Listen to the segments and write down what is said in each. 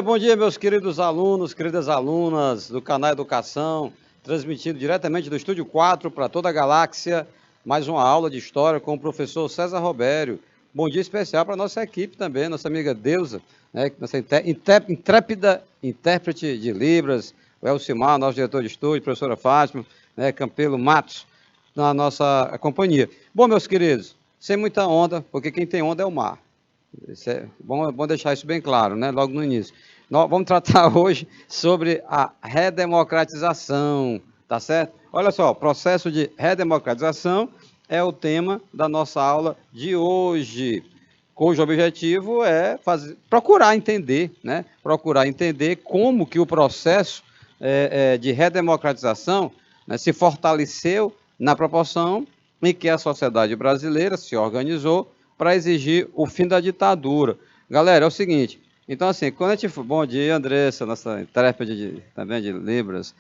Bom dia, meus queridos alunos, queridas alunas do canal Educação, transmitindo diretamente do Estúdio 4 para toda a galáxia, mais uma aula de História com o professor César Robério. Bom dia especial para a nossa equipe também, nossa amiga Deusa, né, nossa intrépida intérprete de Libras, o Elcimar, nosso diretor de estúdio, professora Fátima, né, Campelo Matos, na nossa companhia. Bom, meus queridos, sem muita onda, porque quem tem onda é o mar. É bom deixar isso bem claro, né? Logo no início. Nós vamos tratar hoje sobre a redemocratização, tá certo? Olha só, processo de redemocratização é o tema da nossa aula de hoje, cujo objetivo é procurar entender, né? Procurar entender como que o processo de redemocratização, né, se fortaleceu na proporção em que a sociedade brasileira se organizou para exigir o fim da ditadura. Galera, é o seguinte, então assim, quando a gente... Bom dia, Andressa, nossa intérprete também de Libras.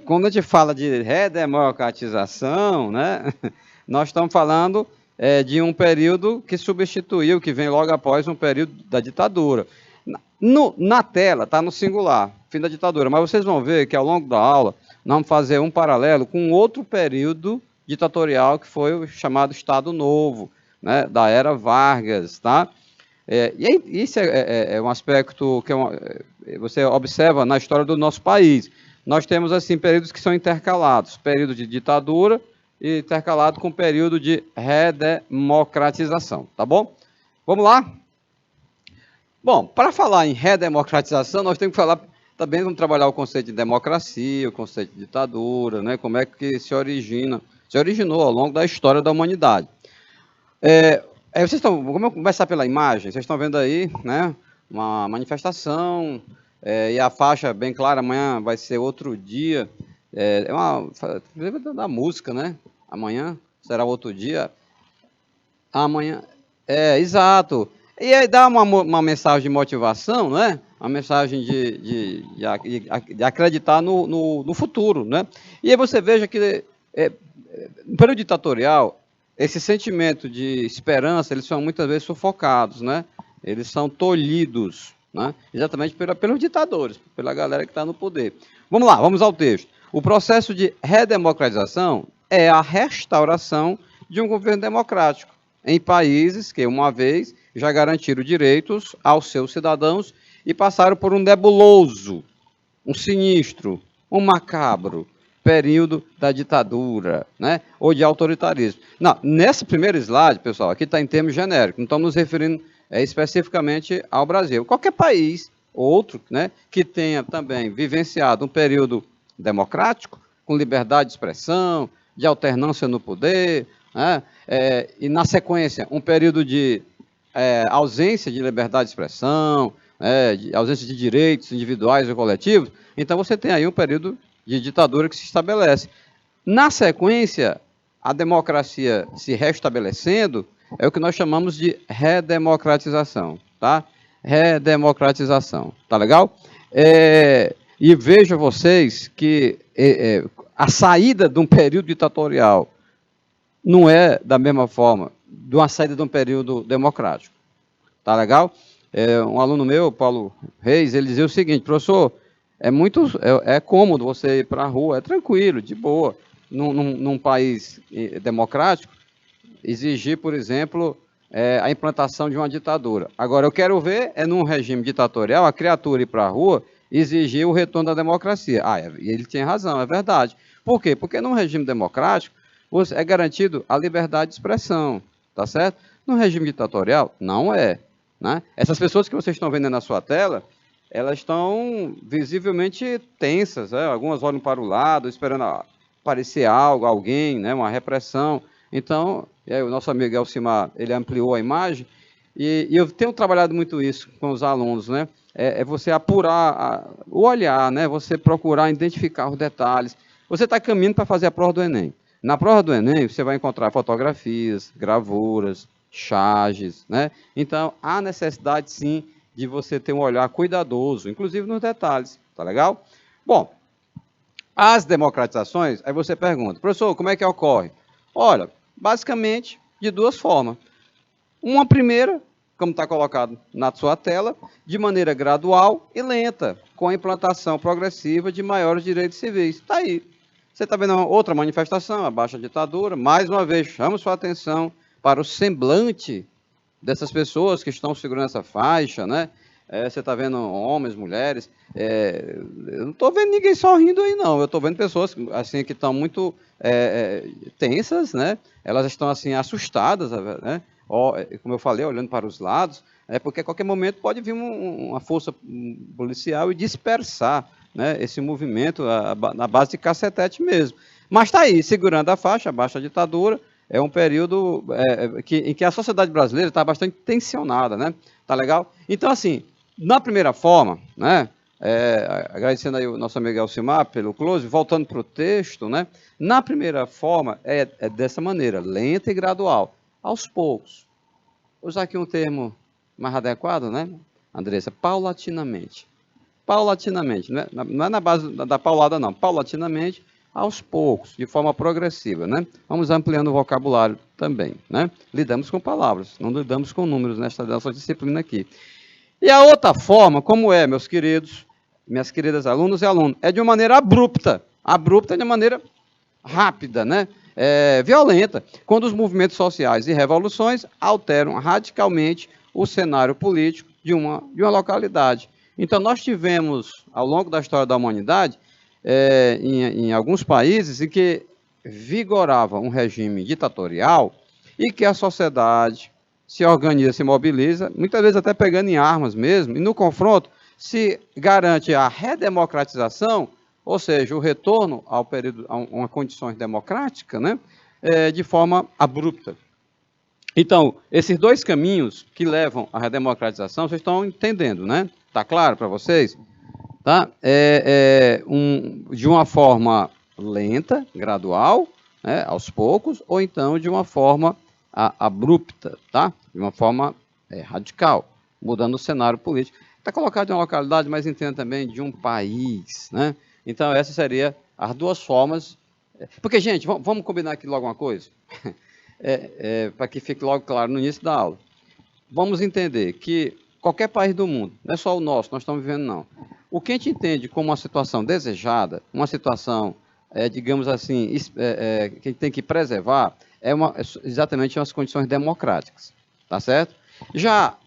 Quando a gente fala de redemocratização, né, nós estamos falando de um período que substituiu, que vem logo após um período da ditadura. Na tela, está no singular, fim da ditadura, mas vocês vão ver que ao longo da aula, nós vamos fazer um paralelo com outro período ditatorial que foi o chamado Estado Novo, né, da era Vargas, tá? Isso é um aspecto que você observa na história do nosso país. Nós temos, assim, períodos que são intercalados, período de ditadura e intercalado com período de redemocratização, tá bom? Vamos lá? Bom, para falar em redemocratização, nós temos que falar, também vamos trabalhar o conceito de democracia, o conceito de ditadura, né, como é que se originou ao longo da história da humanidade. Vamos começar pela imagem, vocês estão vendo aí, né, uma manifestação, e a faixa bem clara, amanhã vai ser outro dia, da música, né, amanhã será outro dia, amanhã, exato, e aí dá uma mensagem de motivação, né, uma mensagem de acreditar no futuro, né, e aí você veja que, no período ditatorial, esse sentimento de esperança, eles são muitas vezes sufocados, né? Eles são tolhidos, né? Exatamente pelos ditadores, pela galera que está no poder. Vamos lá, vamos ao texto. O processo de redemocratização é a restauração de um governo democrático em países que, uma vez, já garantiram direitos aos seus cidadãos e passaram por um nebuloso, um sinistro, um macabro período da ditadura, né, ou de autoritarismo. Não, nesse primeiro slide, pessoal, aqui está em termos genéricos, não estamos nos referindo especificamente ao Brasil. Qualquer país, outro, né, que tenha também vivenciado um período democrático, com liberdade de expressão, de alternância no poder, né, e na sequência um período de ausência de liberdade de expressão, de ausência de direitos individuais e coletivos, então você tem aí um período de ditadura que se estabelece. Na sequência, a democracia se restabelecendo é o que nós chamamos de redemocratização, tá? Redemocratização, tá legal? E veja vocês que a saída de um período ditatorial não é da mesma forma de uma saída de um período democrático, tá legal? Um aluno meu, Paulo Reis, ele dizia o seguinte: professor, é cômodo você ir para a rua, é tranquilo, de boa. Num país democrático, exigir, por exemplo, a implantação de uma ditadura. Agora, eu quero ver, num regime ditatorial, a criatura ir para a rua exigir o retorno da democracia. E ele tinha razão, é verdade. Por quê? Porque num regime democrático, é garantido a liberdade de expressão, tá certo? No regime ditatorial, não é, né? Essas pessoas que vocês estão vendo na sua tela, elas estão visivelmente tensas, né? Algumas olham para o lado, esperando aparecer algo, alguém, né? Uma repressão. Então, o nosso amigo Elcimar, ele ampliou a imagem, e eu tenho trabalhado muito isso com os alunos, né? Você apurar o olhar, né? Você procurar identificar os detalhes. Você está caminhando para fazer a prova do Enem. Na prova do Enem, você vai encontrar fotografias, gravuras, charges, né? Então, há necessidade, sim, de você ter um olhar cuidadoso, inclusive nos detalhes, tá legal? Bom, as democratizações, aí você pergunta, professor, como é que ocorre? Olha, basicamente, de duas formas. Uma primeira, como está colocado na sua tela, de maneira gradual e lenta, com a implantação progressiva de maiores direitos civis. Está aí. Você está vendo outra manifestação, a baixa ditadura. Mais uma vez, chamo sua atenção para o semblante dessas pessoas que estão segurando essa faixa, né? Você está vendo homens, mulheres. Eu não estou vendo ninguém sorrindo aí, não. Eu estou vendo pessoas assim que estão muito tensas, né? Elas estão assim assustadas, né? Como eu falei, olhando para os lados, porque a qualquer momento pode vir uma força policial e dispersar, né, esse movimento na base de cacetete mesmo. Mas está aí, segurando a faixa, a baixa ditadura. É um período em que a sociedade brasileira está bastante tensionada, né? Tá legal? Então, assim, na primeira forma, né? Agradecendo aí o nosso amigo Elcimar pelo close, voltando para o texto, né? Na primeira forma é dessa maneira, lenta e gradual, aos poucos. Vou usar aqui um termo mais adequado, né, Andressa? Paulatinamente. Paulatinamente, né? Não é na base da paulada, não. Paulatinamente, aos poucos, de forma progressiva, né? Vamos ampliando o vocabulário também, né? Lidamos com palavras, não lidamos com números nesta nossa disciplina aqui. E a outra forma, como é, meus queridos, minhas queridas alunos e alunos, é de uma maneira abrupta. Abrupta de maneira rápida, né? Violenta, quando os movimentos sociais e revoluções alteram radicalmente o cenário político de uma localidade. Então, nós tivemos, ao longo da história da humanidade, em alguns países em que vigorava um regime ditatorial e que a sociedade se organiza, se mobiliza, muitas vezes até pegando em armas mesmo, e no confronto se garante a redemocratização, ou seja, o retorno ao período, a uma condições democráticas, né, de forma abrupta. Então, esses dois caminhos que levam à redemocratização, vocês estão entendendo, né? Está claro para vocês? Tá? De uma forma lenta, gradual, né, aos poucos, ou então de uma forma abrupta, tá? De uma forma radical, mudando o cenário político. Está colocado em uma localidade, mas entenda também de um país, né? Então, essas seriam as duas formas. Porque, gente, vamos combinar aqui logo uma coisa, para que fique logo claro no início da aula. Vamos entender que qualquer país do mundo, não é só o nosso, nós estamos vivendo, não. O que a gente entende como uma situação desejada, uma situação, digamos assim, que a gente tem que preservar, exatamente as condições democráticas, tá certo? Já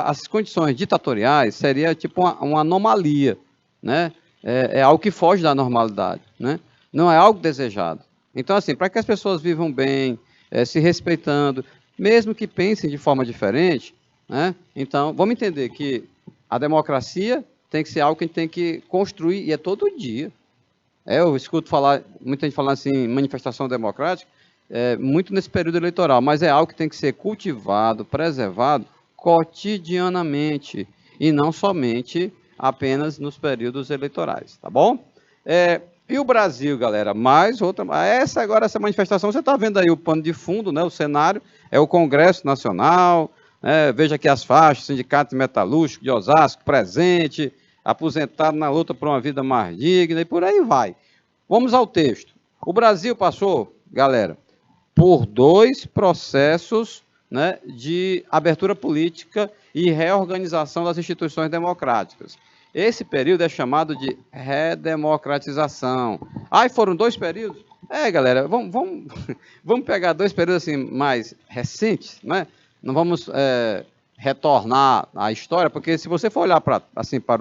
as condições ditatoriais seria tipo uma anomalia, né? Algo que foge da normalidade, né? Não é algo desejado. Então, assim, para que as pessoas vivam bem, se respeitando, mesmo que pensem de forma diferente, né? Então, vamos entender que a democracia tem que ser algo que a gente tem que construir, e é todo dia. Eu escuto muita gente falando assim, manifestação democrática, muito nesse período eleitoral, mas é algo que tem que ser cultivado, preservado cotidianamente, e não somente apenas nos períodos eleitorais, tá bom? E o Brasil, galera, mais outra, essa manifestação, você está vendo aí o pano de fundo, né, o cenário, é o Congresso Nacional, veja aqui as faixas, Sindicato Metalúrgico de Osasco, presente, aposentado na luta por uma vida mais digna, e por aí vai. Vamos ao texto. O Brasil passou, galera, por 2 processos, né, de abertura política e reorganização das instituições democráticas. Esse período é chamado de redemocratização. E foram 2 períodos? Galera, vamos pegar 2 períodos assim, mais recentes, né? Não vamos retornar à história, porque se você for olhar para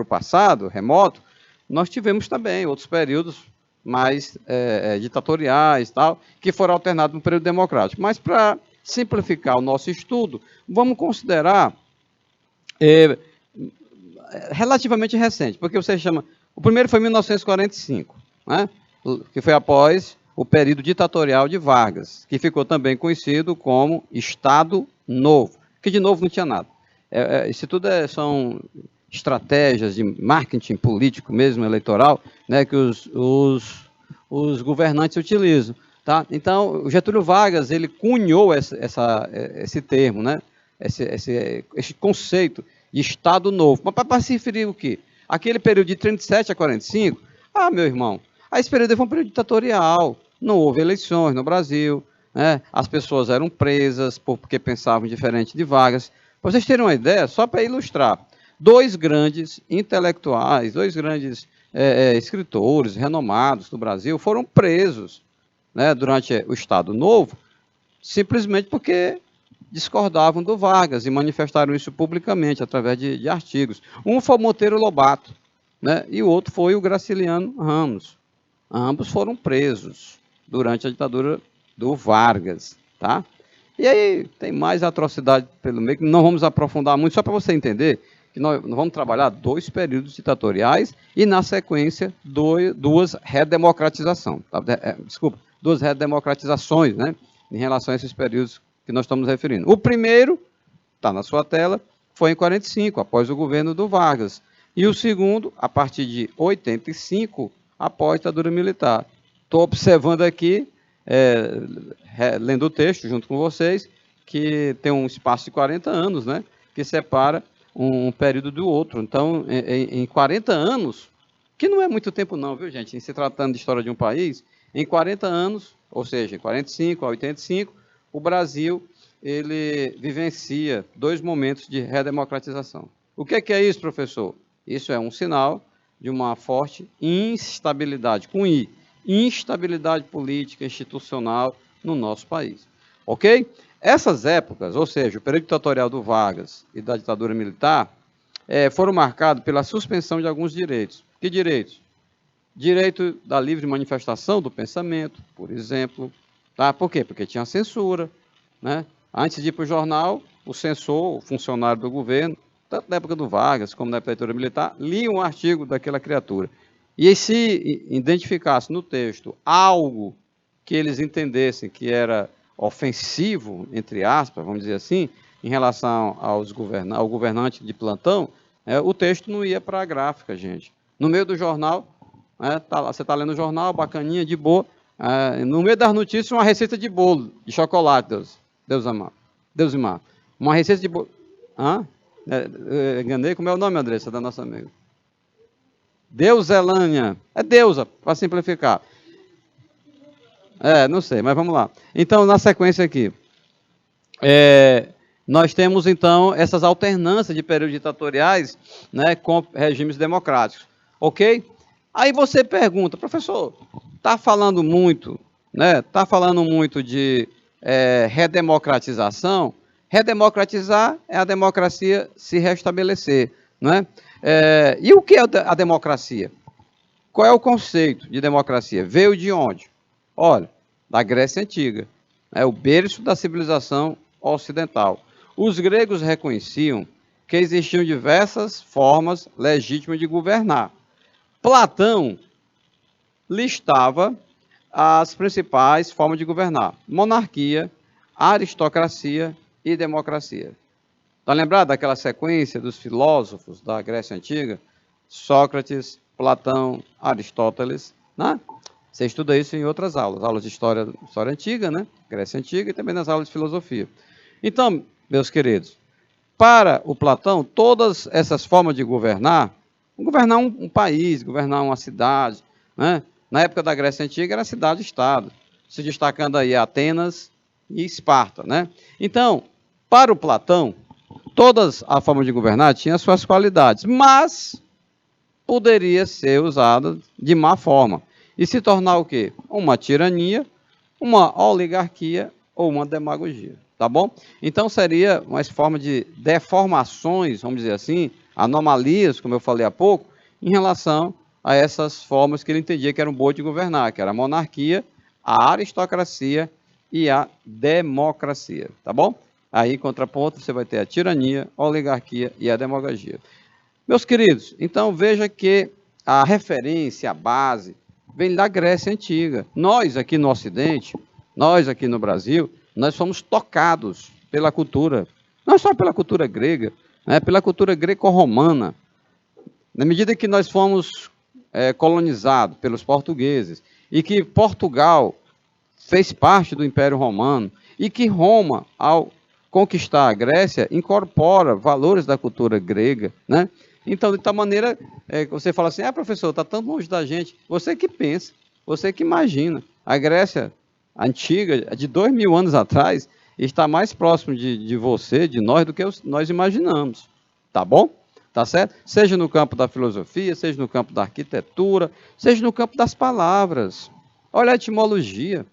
o passado, remoto, nós tivemos também outros períodos mais ditatoriais, tal, que foram alternados no período democrático. Mas, para simplificar o nosso estudo, vamos considerar relativamente recente, porque você chama... O primeiro foi em 1945, né, que foi após o período ditatorial de Vargas, que ficou também conhecido como Estado Novo, que de novo não tinha nada. Isso tudo são estratégias de marketing político mesmo, eleitoral, né, que os governantes utilizam. Tá? Então, o Getúlio Vargas, ele cunhou esse termo, né, esse conceito de Estado Novo. Mas para se referir o quê? Aquele período de 37 a 45, meu irmão, esse período foi um período ditatorial, não houve eleições no Brasil, né? As pessoas eram presas porque pensavam diferente de Vargas. Para vocês terem uma ideia, só para ilustrar, dois grandes intelectuais, dois grandes escritores renomados do Brasil foram presos, né, durante o Estado Novo, simplesmente porque discordavam do Vargas e manifestaram isso publicamente através de artigos. Um foi o Monteiro Lobato, né, e o outro foi o Graciliano Ramos. Ambos foram presos durante a ditadura do Vargas, tá? E aí tem mais atrocidade pelo meio, que não vamos aprofundar muito, só para você entender que nós vamos trabalhar 2 períodos ditatoriais e, na sequência, duas redemocratizações. Tá? Desculpa, 2 redemocratizações, né, em relação a esses períodos que nós estamos referindo. O primeiro, está na sua tela, foi em 45, após o governo do Vargas. E o segundo, a partir de 85, após a ditadura militar. Estou observando aqui, lendo o texto junto com vocês, que tem um espaço de 40 anos, né, que separa um período do outro. Então, em 40 anos, que não é muito tempo não, viu, gente? Em se tratando de história de um país, em 40 anos, ou seja, em 45 a 85, o Brasil ele vivencia 2 momentos de redemocratização. O que é isso, professor? Isso é um sinal de uma forte instabilidade, com I, instabilidade política, institucional no nosso país. Ok? Essas épocas, ou seja, o período ditatorial do Vargas e da ditadura militar, foram marcados pela suspensão de alguns direitos. Que direitos? Direito da livre manifestação do pensamento, por exemplo. Tá? Por quê? Porque tinha censura, né? Antes de ir para o jornal, o censor, o funcionário do governo, tanto na época do Vargas como na época da ditadura militar, lia um artigo daquela criatura. E se identificasse no texto algo que eles entendessem que era ofensivo, entre aspas, vamos dizer assim, em relação ao governante de plantão, o texto não ia para a gráfica, gente. No meio do jornal, você está lendo o jornal, bacaninha, de boa, no meio das notícias, uma receita de bolo, de chocolate, Deus amado. Deus amado. Uma receita de bolo. Enganei, como é o nome, Andressa, da nossa amiga? Deuselânia. É Deusa, para simplificar. Não sei, mas vamos lá. Então, na sequência aqui, nós temos, então, essas alternâncias de períodos ditatoriais, né, com regimes democráticos. Ok? Aí você pergunta, professor, está falando muito, né? Está falando muito de redemocratização. Redemocratizar é a democracia se restabelecer, né? E o que é a democracia? Qual é o conceito de democracia? Veio de onde? Olha, da Grécia Antiga, é o berço da civilização ocidental. Os gregos reconheciam que existiam diversas formas legítimas de governar. Platão listava as principais formas de governar: monarquia, aristocracia e democracia. Está lembrado daquela sequência dos filósofos da Grécia Antiga? Sócrates, Platão, Aristóteles, né? Você estuda isso em outras aulas de história antiga, né? Grécia Antiga, e também nas aulas de filosofia. Então, meus queridos, para o Platão, todas essas formas de governar um país, governar uma cidade, né? Na época da Grécia Antiga era cidade-estado, se destacando aí Atenas e Esparta, né? Então, para o Platão, todas as formas de governar tinham suas qualidades, mas poderia ser usada de má forma e se tornar o quê? Uma tirania, uma oligarquia ou uma demagogia, tá bom? Então seria uma forma de deformações, vamos dizer assim, anomalias, como eu falei há pouco, em relação a essas formas que ele entendia que eram boas de governar, que era a monarquia, a aristocracia e a democracia, tá bom? Aí, em contraponto, você vai ter a tirania, a oligarquia e a demagogia. Meus queridos, então veja que a referência, a base, vem da Grécia Antiga. Nós aqui no Ocidente, nós aqui no Brasil, nós fomos tocados pela cultura, não só pela cultura grega, né, pela cultura greco-romana. Na medida que nós fomos colonizados pelos portugueses e que Portugal fez parte do Império Romano e que Roma, ao conquistar a Grécia, incorpora valores da cultura grega, né? Então, de tal maneira, você fala assim, professor, está tão longe da gente. Você que pensa, você que imagina. A Grécia antiga, de 2000 anos atrás, está mais próximo de você, de nós, do que nós imaginamos. Tá bom? Tá certo? Seja no campo da filosofia, seja no campo da arquitetura, seja no campo das palavras. Olha a etimologia.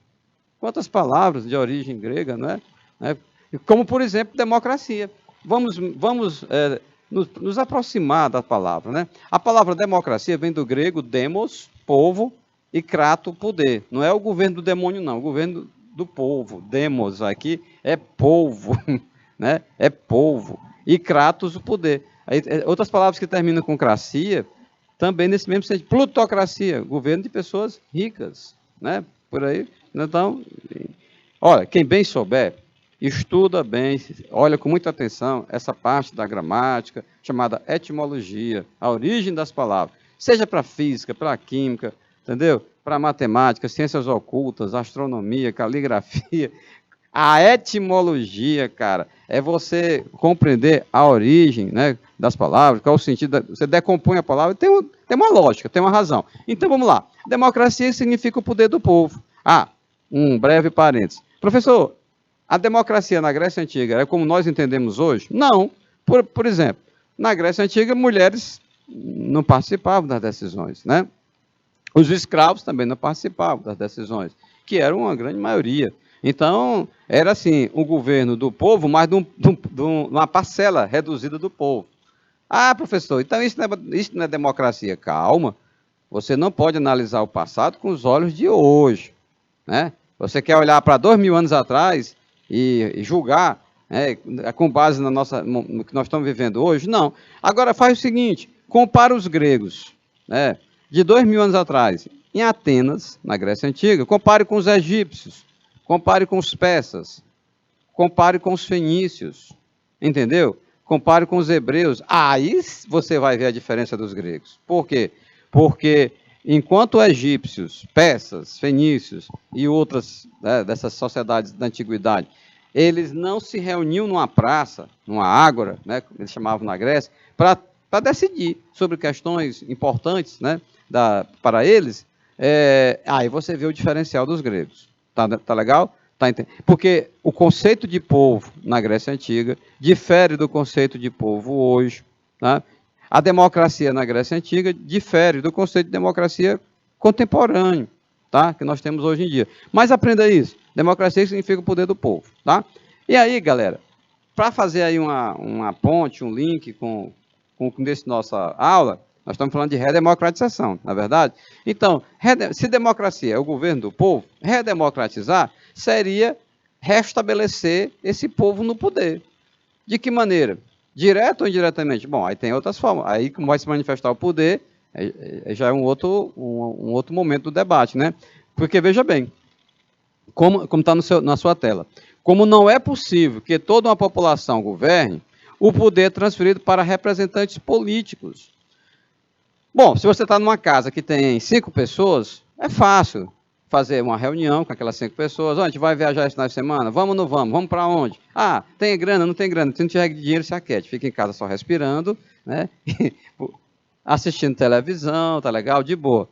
Quantas palavras de origem grega, não é? Como, por exemplo, democracia. Vamos nos aproximar da palavra, né? A palavra democracia vem do grego demos, povo, e krato, poder. Não é o governo do demônio, não. O governo do povo. Demos aqui é povo, né? É povo. E kratos, o poder. Aí, outras palavras que terminam com cracia, também nesse mesmo sentido. Plutocracia, governo de pessoas ricas, né? Por aí. Então, olha, quem bem souber, estuda bem, olha com muita atenção essa parte da gramática, chamada etimologia, a origem das palavras. Seja para física, para química, entendeu? Para matemática, ciências ocultas, astronomia, caligrafia. A etimologia, cara, é você compreender a origem, né, das palavras, qual é o sentido. Você decompõe a palavra, tem uma lógica, tem uma razão. Então, vamos lá. Democracia significa o poder do povo. Um breve parênteses. Professor, a democracia na Grécia Antiga é como nós entendemos hoje? Não. Por exemplo, na Grécia Antiga, mulheres não participavam das decisões, né? Os escravos também não participavam das decisões, que eram uma grande maioria. Então, era assim, o governo do povo, mas de uma parcela reduzida do povo. Professor, então isso não é democracia. Calma, você não pode analisar o passado com os olhos de hoje, né? Você quer olhar para 2000 anos atrás e julgar, né, com base no que nós estamos vivendo hoje? Não. Agora faz o seguinte, compara os gregos, né, de 2000 anos atrás, em Atenas, na Grécia Antiga, compare com os egípcios, compare com os persas, compare com os fenícios, entendeu? Compare com os hebreus. Aí você vai ver a diferença dos gregos. Por quê? Porque enquanto egípcios, persas, fenícios e outras, né, dessas sociedades da antiguidade, eles não se reuniam numa praça, numa ágora, né, como eles chamavam na Grécia, para decidir sobre questões importantes, né, para eles, aí você vê o diferencial dos gregos. Tá legal? Porque o conceito de povo na Grécia Antiga difere do conceito de povo hoje. Tá? A democracia na Grécia Antiga difere do conceito de democracia contemporâneo, tá? Que nós temos hoje em dia. Mas aprenda isso. Democracia significa o poder do povo. Tá? E aí, galera, para fazer aí uma ponte, um link com essa nossa aula, nós estamos falando de redemocratização, na verdade? Então, se democracia é o governo do povo, redemocratizar seria restabelecer esse povo no poder. De que maneira? Direto ou indiretamente? Bom, aí tem outras formas. Aí, como vai se manifestar o poder, já é um outro momento do debate, né? Porque, veja bem, como está na sua tela, como não é possível que toda uma população governe, o poder é transferido para representantes políticos. Bom, se você está numa casa que tem 5 pessoas, é fácil fazer uma reunião com aquelas 5 pessoas. A gente vai viajar esse final de semana? Vamos ou não vamos? Vamos para onde? Tem grana? Não tem grana. Se não tiver dinheiro, se aquete. Fica em casa só respirando, né? Assistindo televisão, tá legal? De boa.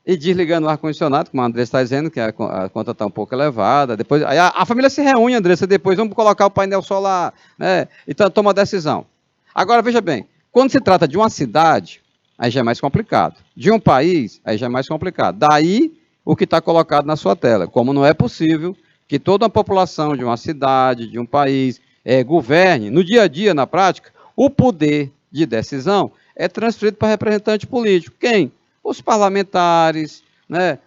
E desligando o ar-condicionado, como a Andressa está dizendo, que a conta está um pouco elevada. Depois, aí a família se reúne, Andressa, depois vamos colocar o painel solar, né? Então toma a decisão. Agora, veja bem, quando se trata de uma cidade, aí já é mais complicado. De um país, aí já é mais complicado. Daí o que está colocado na sua tela. Como não é possível que toda a população de uma cidade, de um país, governe, no dia a dia, na prática, o poder de decisão é transferido para representante político. Quem? Os parlamentares, né?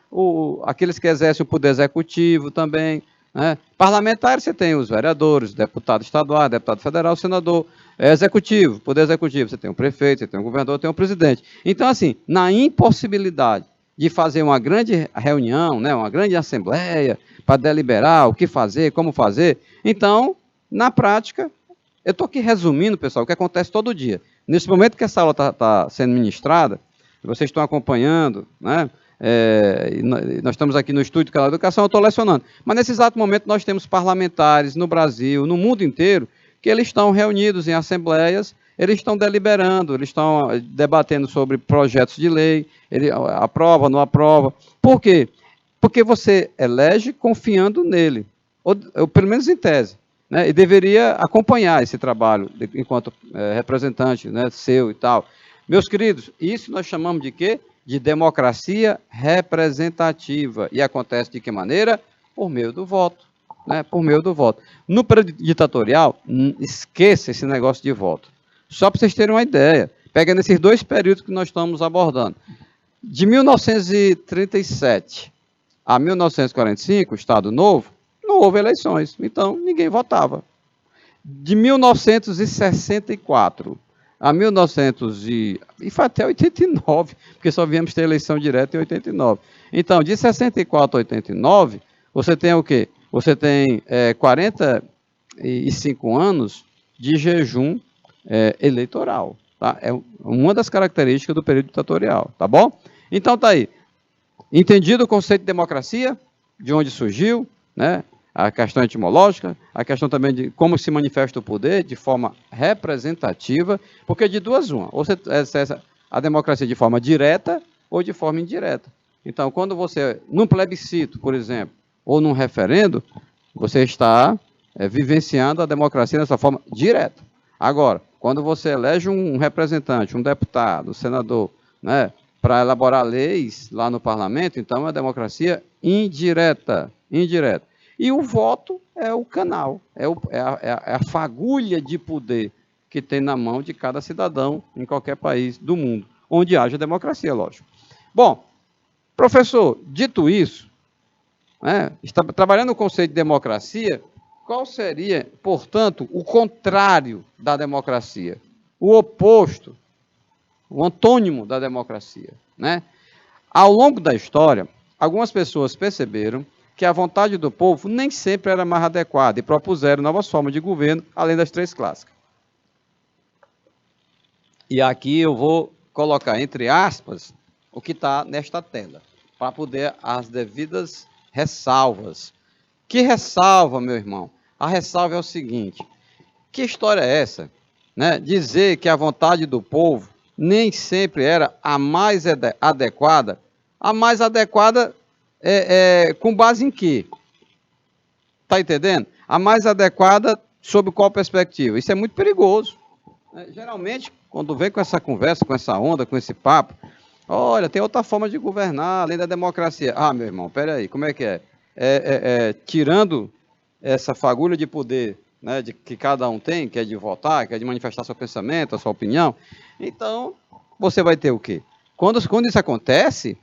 Aqueles que exercem o poder executivo também. Né? Parlamentares, você tem os vereadores, deputado estadual, deputado federal, senador. Executivo, poder executivo, você tem um prefeito, você tem um governador, tem um presidente. Então, assim, na impossibilidade de fazer uma grande reunião, né, uma grande assembleia, para deliberar o que fazer, como fazer, então, na prática, eu estou aqui resumindo, pessoal, o que acontece todo dia. Nesse momento que essa aula está sendo ministrada, vocês estão acompanhando, né? Nós estamos aqui no estúdio do Canal Educação, eu estou lecionando. Mas nesse exato momento nós temos parlamentares no Brasil, no mundo inteiro, que eles estão reunidos em assembleias, eles estão deliberando, eles estão debatendo sobre projetos de lei, ele aprova, não aprova. Por quê? Porque você elege confiando nele, ou pelo menos em tese, né? E deveria acompanhar esse trabalho enquanto representante, né, seu e tal. Meus queridos, isso nós chamamos de quê? De democracia representativa. E acontece de que maneira? Por meio do voto. Né? Por meio do voto. No período ditatorial, esqueça esse negócio de voto. Só para vocês terem uma ideia, pegando esses dois períodos que nós estamos abordando. De 1937 a 1945, Estado Novo, não houve eleições, então ninguém votava. De 1964 a 1900 e foi até 89, porque só viemos ter eleição direta em 89. Então, de 64 a 89, você tem o quê? Você tem 45 anos de jejum eleitoral. Tá? É uma das características do período ditatorial, tá bom? Então, tá aí. Entendido o conceito de democracia, de onde surgiu, né? A questão etimológica, a questão também de como se manifesta o poder de forma representativa, porque de duas uma, ou você exerce a democracia de forma direta ou de forma indireta. Então, quando você, num plebiscito, por exemplo, ou num referendo, você está vivenciando a democracia dessa forma direta. Agora, quando você elege um representante, um deputado, um senador, né, para elaborar leis lá no parlamento, então é a democracia indireta. Indireta. E o voto é o canal, é a fagulha de poder que tem na mão de cada cidadão em qualquer país do mundo, onde haja democracia, lógico. Bom, professor, dito isso, né, está trabalhando o conceito de democracia, qual seria, portanto, o contrário da democracia? O oposto, o antônimo da democracia, né? Ao longo da história, algumas pessoas perceberam que a vontade do povo nem sempre era mais adequada e propuseram novas formas de governo, além das três clássicas. E aqui eu vou colocar entre aspas o que está nesta tela, para poder as devidas ressalvas. Que ressalva, meu irmão? A ressalva é o seguinte: que história é essa? Né? Dizer que a vontade do povo nem sempre era a mais adequada. A mais adequada com base em quê? Está entendendo? A mais adequada sob qual perspectiva? Isso é muito perigoso. Geralmente, quando vem com essa conversa, com essa onda, com esse papo, olha, tem outra forma de governar, além da democracia. Ah, meu irmão, peraí, como é que é? Tirando essa fagulha de poder, né, que cada um tem, que é de votar, que é de manifestar seu pensamento, a sua opinião, então você vai ter o quê? Quando isso acontece,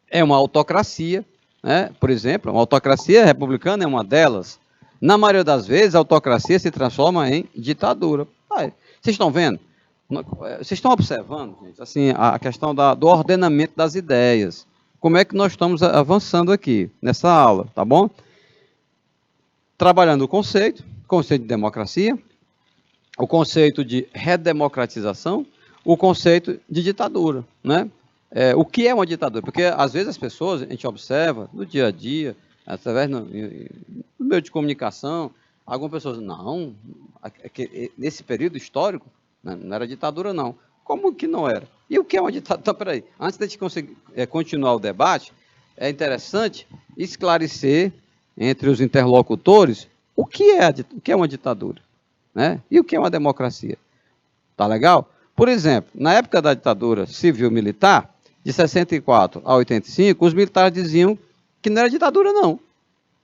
é uma autocracia, né? Por exemplo, uma autocracia republicana é uma delas. Na maioria das vezes, a autocracia se transforma em ditadura. Vocês estão vendo? Vocês estão observando, gente, assim, a questão do ordenamento das ideias. Como é que nós estamos avançando aqui, nessa aula, tá bom? Trabalhando o conceito de democracia, o conceito de redemocratização, o conceito de ditadura, né? O que é uma ditadura? Porque, às vezes, as pessoas, a gente observa no dia a dia, através no meio de comunicação, algumas pessoas, não, nesse período histórico, não era ditadura, não. Como que não era? E o que é uma ditadura? Então, peraí, antes de a gente conseguir continuar o debate, é interessante esclarecer entre os interlocutores o que é uma ditadura, né? E o que é uma democracia. Tá legal? Por exemplo, na época da ditadura civil-militar, de 64 a 85, os militares diziam que não era ditadura, não.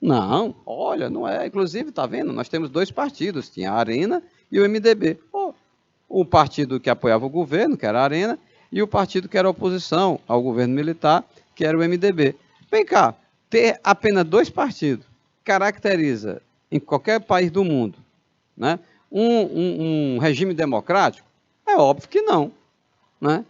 Não, olha, não é. Inclusive, está vendo? Nós temos dois partidos, tinha a Arena e o MDB. O partido que apoiava o governo, que era a Arena, e o partido que era oposição ao governo militar, que era o MDB. Vem cá, ter apenas dois partidos caracteriza, em qualquer país do mundo, né, um regime democrático? É óbvio que não, né?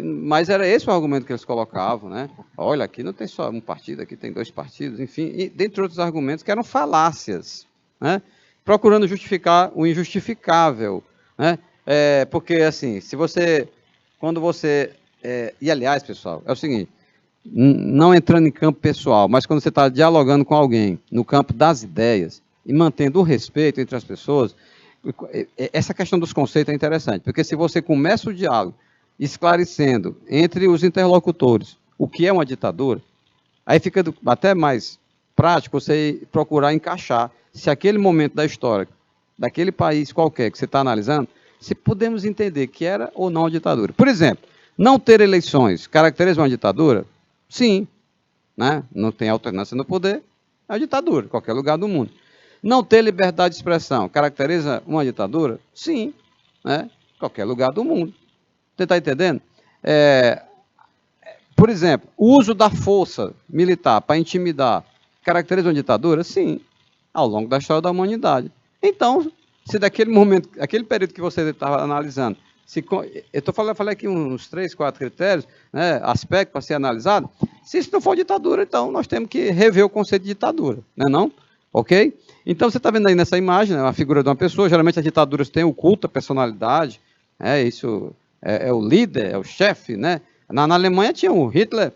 Mas era esse o argumento que eles colocavam, né? Olha, aqui não tem só um partido, aqui tem dois partidos, enfim, e dentre outros argumentos que eram falácias, né? Procurando justificar o injustificável, né? Porque, assim, quando você... e, aliás, pessoal, é o seguinte, não entrando em campo pessoal, mas quando você está dialogando com alguém no campo das ideias e mantendo o respeito entre as pessoas, essa questão dos conceitos é interessante, porque se você começa o diálogo esclarecendo entre os interlocutores o que é uma ditadura, Aí fica até mais prático você procurar encaixar se aquele momento da história, daquele país qualquer que você está analisando, se podemos entender que era ou não uma ditadura. Por exemplo, não ter eleições caracteriza uma ditadura? Sim, né? Não tem alternância no poder, é uma ditadura, em qualquer lugar do mundo. Não ter liberdade de expressão caracteriza uma ditadura? Sim, né? Em qualquer lugar do mundo. Você está entendendo? Por exemplo, o uso da força militar para intimidar caracteriza uma ditadura? Sim, ao longo da história da humanidade. Então, se daquele momento, aquele período que você estava analisando, eu falei aqui uns 3, 4 critérios, né, aspectos para ser analisado, se isso não for ditadura, então nós temos que rever o conceito de ditadura, não é não? Ok? Então, você está vendo aí nessa imagem, né, a figura de uma pessoa, geralmente as ditaduras têm o culto à personalidade, isso é o líder, é o chefe, né? Na Alemanha tinha o Hitler,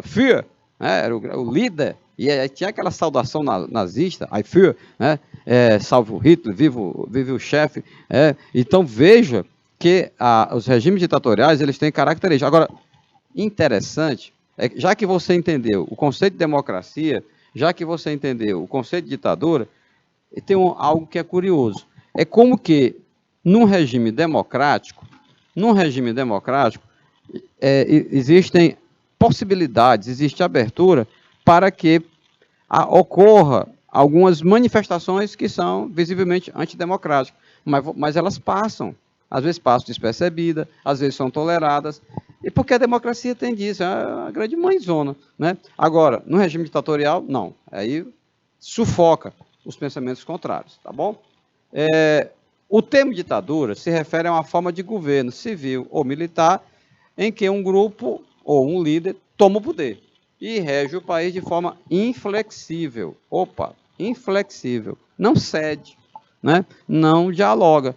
Führer, né? Era o líder, e aí tinha aquela saudação nazista, Ei Führer, né? Salve o Hitler, vive o chefe. Então veja que os regimes ditatoriais eles têm características. Agora, interessante, já que você entendeu o conceito de democracia, já que você entendeu o conceito de ditadura, tem algo que é curioso. É como que num regime democrático, existem possibilidades, existe abertura para que ocorra algumas manifestações que são visivelmente antidemocráticas, mas elas passam, às vezes passam despercebidas, às vezes são toleradas, e porque a democracia tem disso, é a grande mãezona, né? Agora, no regime ditatorial, não, aí sufoca os pensamentos contrários, tá bom? O termo ditadura se refere a uma forma de governo civil ou militar em que um grupo ou um líder toma o poder e rege o país de forma inflexível. Inflexível. Não cede, né? Não dialoga.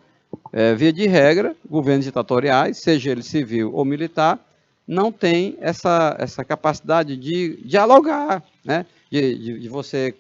Via de regra, governos ditatoriais, seja ele civil ou militar, não tem essa capacidade de dialogar, né? De você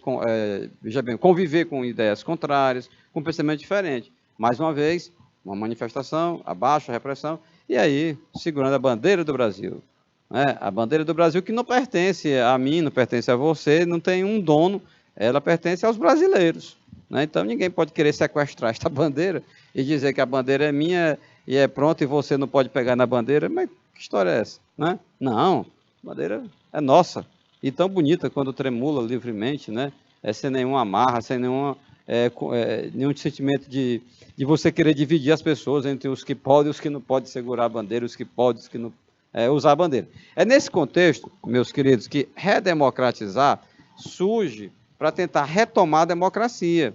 veja bem, conviver com ideias contrárias, com pensamento diferente. Mais uma vez, uma manifestação, abaixo a repressão, e aí, segurando a bandeira do Brasil. Né? A bandeira do Brasil que não pertence a mim, não pertence a você, não tem um dono, ela pertence aos brasileiros. Né? Então, ninguém pode querer sequestrar esta bandeira e dizer que a bandeira é minha e é pronto e você não pode pegar na bandeira. Mas que história é essa? Né? Não, a bandeira é nossa. E tão bonita quando tremula livremente, né? Sem nenhuma amarra, sem nenhum sentimento de você querer dividir as pessoas entre os que podem e os que não podem segurar a bandeira, os que podem e os que não usar a bandeira. É nesse contexto, meus queridos, que redemocratizar surge para tentar retomar a democracia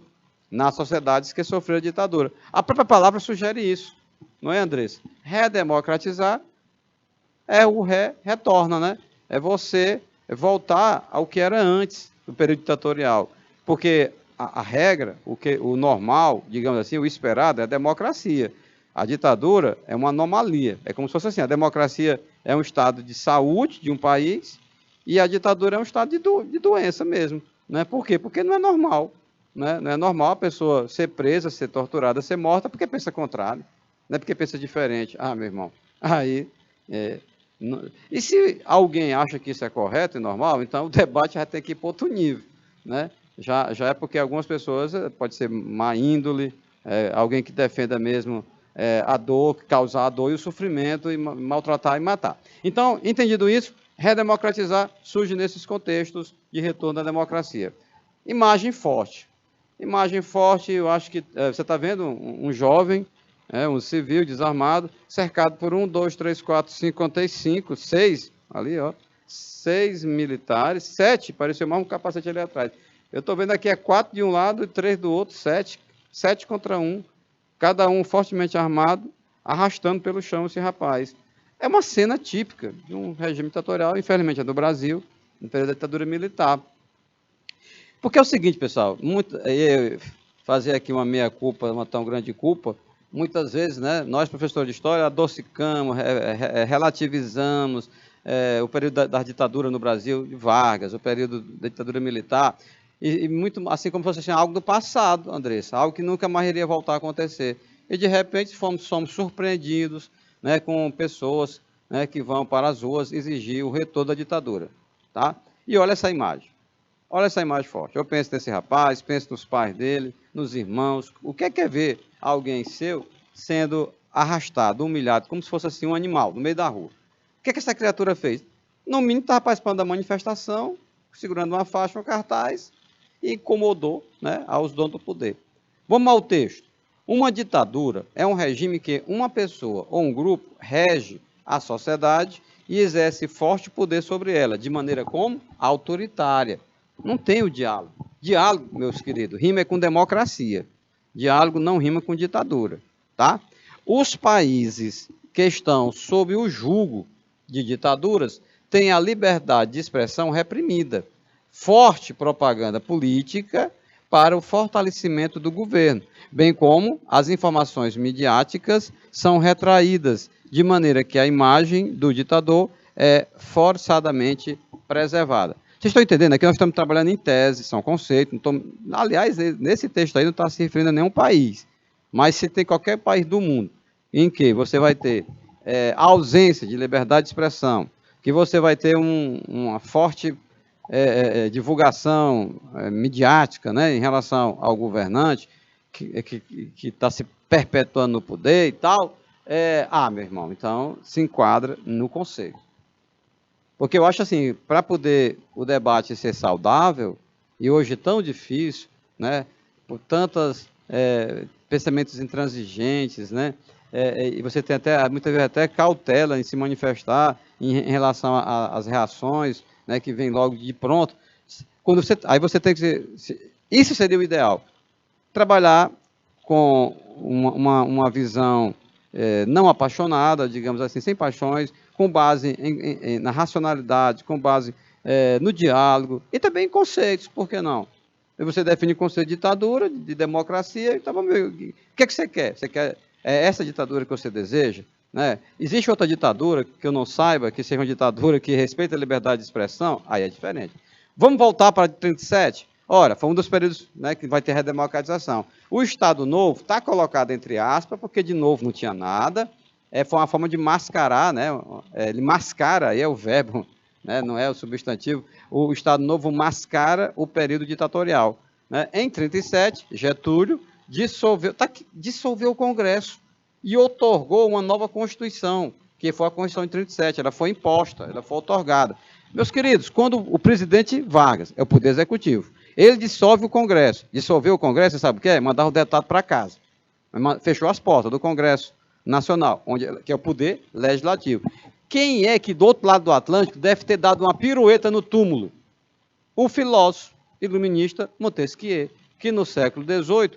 nas sociedades que sofreram a ditadura. A própria palavra sugere isso, não é, Andressa? Redemocratizar é o retorna, né? É você voltar ao que era antes do período ditatorial. Porque a regra, o normal, digamos assim, o esperado é a democracia. A ditadura é uma anomalia. É como se fosse assim, a democracia é um estado de saúde de um país e a ditadura é um estado de doença mesmo. Né? Por quê? Porque não é normal. Né? Não é normal a pessoa ser presa, ser torturada, ser morta porque pensa contrário. Não é porque pensa diferente. Ah, meu irmão, aí... E se alguém acha que isso é correto e normal, então o debate já tem que ir para outro nível. Né? Já é porque algumas pessoas, pode ser má índole, alguém que defenda mesmo a dor, causar a dor e o sofrimento, e maltratar e matar. Então, entendido isso, redemocratizar surge nesses contextos de retorno à democracia. Imagem forte. Imagem forte, eu acho que você está vendo um jovem, um civil desarmado, cercado por 1, 2, 3, 4, 5, contei 5, 6, ali, ó, 6 militares, 7, pareceu mais um capacete ali atrás. Eu estou vendo aqui 4 de um lado e 3 do outro, 7 contra 1, cada um fortemente armado, arrastando pelo chão esse rapaz. É uma cena típica de um regime ditatorial, infelizmente é do Brasil, no período da ditadura militar. Porque é o seguinte, pessoal, fazer aqui uma meia-culpa, uma tão grande culpa, muitas vezes, né, nós, professores de história, adocicamos, relativizamos o período da ditadura no Brasil, de Vargas, o período da ditadura militar, e muito assim como se fosse assim, algo do passado, Andressa, algo que nunca mais iria voltar a acontecer. E, de repente, somos surpreendidos, né, com pessoas, né, que vão para as ruas exigir o retorno da ditadura. Tá? E olha essa imagem. Olha essa imagem forte. Eu penso nesse rapaz, penso nos pais dele, nos irmãos. O que é ver alguém seu sendo arrastado, humilhado, como se fosse assim um animal, no meio da rua? O que é que essa criatura fez? No mínimo estava participando da manifestação, segurando uma faixa, um cartaz, e incomodou, né, aos donos do poder. Vamos ao texto. Uma ditadura é um regime que uma pessoa ou um grupo rege a sociedade e exerce forte poder sobre ela, de maneira como? Autoritária. Não tem o diálogo. Diálogo, meus queridos, rima com democracia. Diálogo não rima com ditadura, tá? Os países que estão sob o jugo de ditaduras têm a liberdade de expressão reprimida. Forte propaganda política para o fortalecimento do governo, bem como as informações midiáticas são retraídas, de maneira que a imagem do ditador é forçadamente preservada. Vocês estão entendendo? Aqui nós estamos trabalhando em tese, são conceitos. Aliás, nesse texto aí não está se referindo a nenhum país, mas se tem qualquer país do mundo em que você vai ter ausência de liberdade de expressão, que você vai ter uma forte divulgação midiática, né, em relação ao governante, que está se perpetuando no poder e tal, meu irmão, então se enquadra no conceito. Porque eu acho assim, para poder o debate ser saudável, e hoje tão difícil, né, por tantos pensamentos intransigentes, né, e você tem até, muitas vezes até cautela em se manifestar em relação às reações, né, que vem logo de pronto. Aí você tem que isso seria o ideal. Trabalhar com uma visão não apaixonada, digamos assim, sem paixões, com base na racionalidade, com base no diálogo e também em conceitos, por que não? Você define conceito de ditadura, de democracia, então o que é que você quer? Você quer essa ditadura que você deseja? Né? Existe outra ditadura que eu não saiba, que seja uma ditadura que respeita a liberdade de expressão? Aí é diferente. Vamos voltar para 37? Ora, foi um dos períodos, né, que vai ter redemocratização. O Estado Novo está colocado entre aspas, porque de novo não tinha nada, foi uma forma de mascarar, né, ele mascara, aí é o verbo, né, não é o substantivo, o Estado Novo mascara o período ditatorial. Né? Em 37, Getúlio dissolveu o Congresso e otorgou uma nova Constituição, que foi a Constituição de 37, ela foi imposta, ela foi otorgada. Meus queridos, quando o presidente Vargas, é o poder executivo, ele dissolve o Congresso. Dissolveu o Congresso, você sabe o que é? Mandar o deputado para casa. Fechou as portas do Congresso Nacional, que é o poder legislativo. Quem é que do outro lado do Atlântico deve ter dado uma pirueta no túmulo? O filósofo iluminista Montesquieu, que no século XVIII,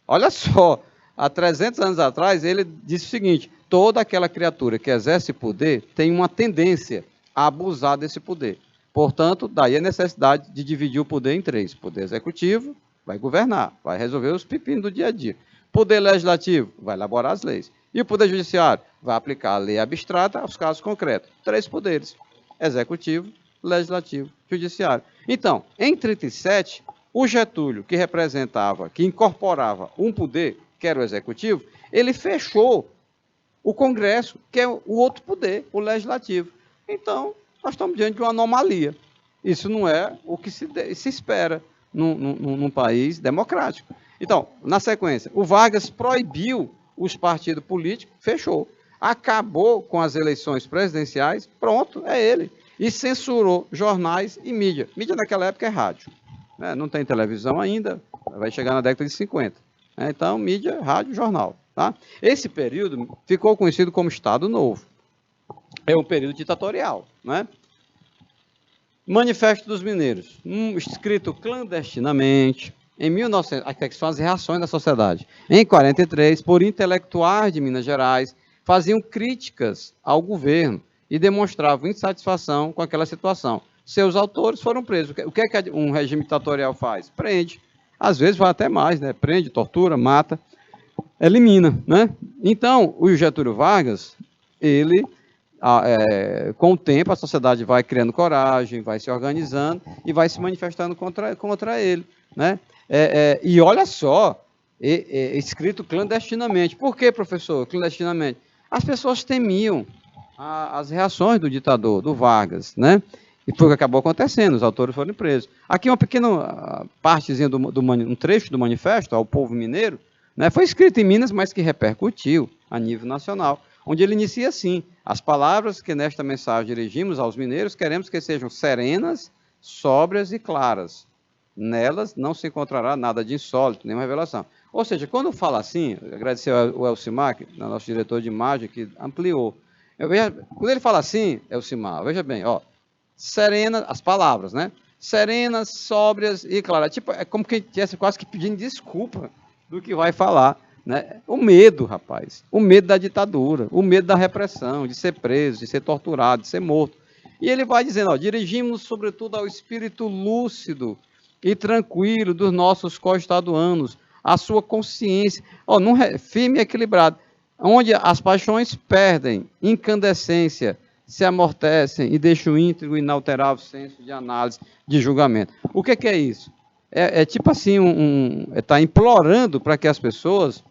olha só, há 300 anos atrás, ele disse o seguinte: toda aquela criatura que exerce poder tem uma tendência a abusar desse poder. Portanto, daí a necessidade de dividir o poder em três. Poder executivo vai governar, vai resolver os pepinos do dia a dia. Poder legislativo vai elaborar as leis. E o poder judiciário vai aplicar a lei abstrata aos casos concretos. Três poderes: executivo, legislativo, judiciário. Então, em 37, o Getúlio, que representava, que incorporava um poder, que era o executivo, ele fechou o Congresso, que é o outro poder, o legislativo. Então, nós estamos diante de uma anomalia. Isso não é o que se espera num país democrático. Então, na sequência, o Vargas proibiu os partidos políticos, fechou. Acabou com as eleições presidenciais, pronto, é ele. E censurou jornais e mídia. Mídia naquela época é rádio. Né? Não tem televisão ainda, vai chegar na década de 50. Né? Então, mídia, rádio, jornal. Tá? Esse período ficou conhecido como Estado Novo. É um período ditatorial. Né? Manifesto dos Mineiros, escrito clandestinamente, em 1900, aqui são as reações da sociedade. Em 43, por intelectuais de Minas Gerais, faziam críticas ao governo e demonstravam insatisfação com aquela situação. Seus autores foram presos. O que é que um regime ditatorial faz? Prende. Às vezes vai até mais, né? Prende, tortura, mata, elimina. Né? Então, o Getúlio Vargas, ele... com o tempo, a sociedade vai criando coragem, vai se organizando e vai se manifestando contra ele. Né? E olha só, escrito clandestinamente. Por que, professor, clandestinamente? As pessoas temiam as reações do ditador, do Vargas. Né? E foi o que acabou acontecendo, os autores foram presos. Aqui uma pequena partezinha um trecho do manifesto ao povo mineiro, né, foi escrito em Minas, mas que repercutiu a nível nacional, onde ele inicia assim: as palavras que nesta mensagem dirigimos aos mineiros queremos que sejam serenas, sóbrias e claras. Nelas não se encontrará nada de insólito, nenhuma revelação. Ou seja, quando fala assim, agradecer ao Elcimar, nosso diretor de imagem, que ampliou. Quando ele fala assim, Elcimar, veja bem, ó, serena, as palavras, né? Serenas, sóbrias e claras. Tipo, é como quem estivesse quase que pedindo desculpa do que vai falar, né? O medo, rapaz. O medo da ditadura, o medo da repressão, de ser preso, de ser torturado, de ser morto. E ele vai dizendo, ó, dirigimos sobretudo ao espírito lúcido e tranquilo dos nossos co-estaduanos, a sua consciência, ó, firme e equilibrado, onde as paixões perdem incandescência, se amortecem e deixam o íntegro e inalterável senso de análise, de julgamento. O que é isso? É tipo assim, está implorando para que as pessoas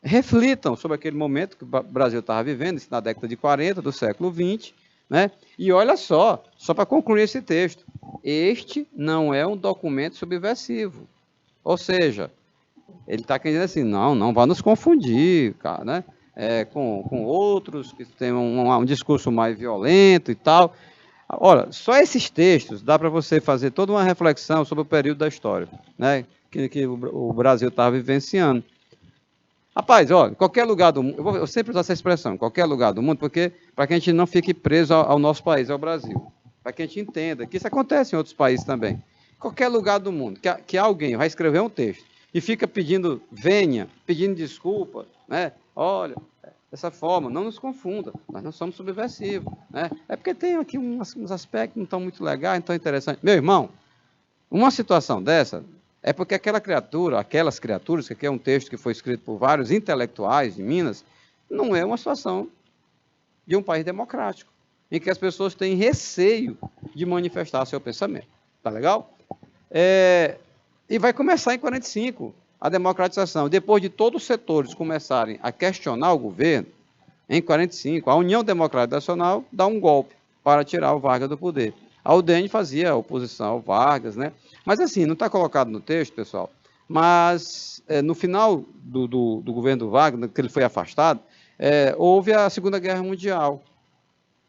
reflitam sobre aquele momento que o Brasil estava vivendo, isso na década de 40 do século XX, né? E olha só para concluir esse texto, este não é um documento subversivo, ou seja, ele está querendo assim, não vá nos confundir, cara, né? Com outros que têm um discurso mais violento e tal. Olha, só esses textos dá para você fazer toda uma reflexão sobre o período da história, né? Que o Brasil estava vivenciando. Rapaz, olha, qualquer lugar do mundo, eu sempre uso essa expressão, qualquer lugar do mundo, porque para que a gente não fique preso ao nosso país, ao Brasil, para que a gente entenda que isso acontece em outros países também. Qualquer lugar do mundo, que alguém vai escrever um texto e fica pedindo venha, pedindo desculpa, né? Olha, dessa forma, não nos confunda, nós não somos subversivos, né? É porque tem aqui uns aspectos que não estão muito legais, não tão interessantes. Meu irmão, uma situação dessa é porque aquelas criaturas, que aqui é um texto que foi escrito por vários intelectuais de Minas, não é uma situação de um país democrático, em que as pessoas têm receio de manifestar seu pensamento. Tá legal? E vai começar em 45 a democratização. Depois de todos os setores começarem a questionar o governo, em 45, a União Democrática Nacional dá um golpe para tirar o Vargas do poder. A UDN fazia oposição ao Vargas, né? Mas assim, não está colocado no texto, pessoal, mas no final do governo do Vargas, que ele foi afastado, houve a Segunda Guerra Mundial,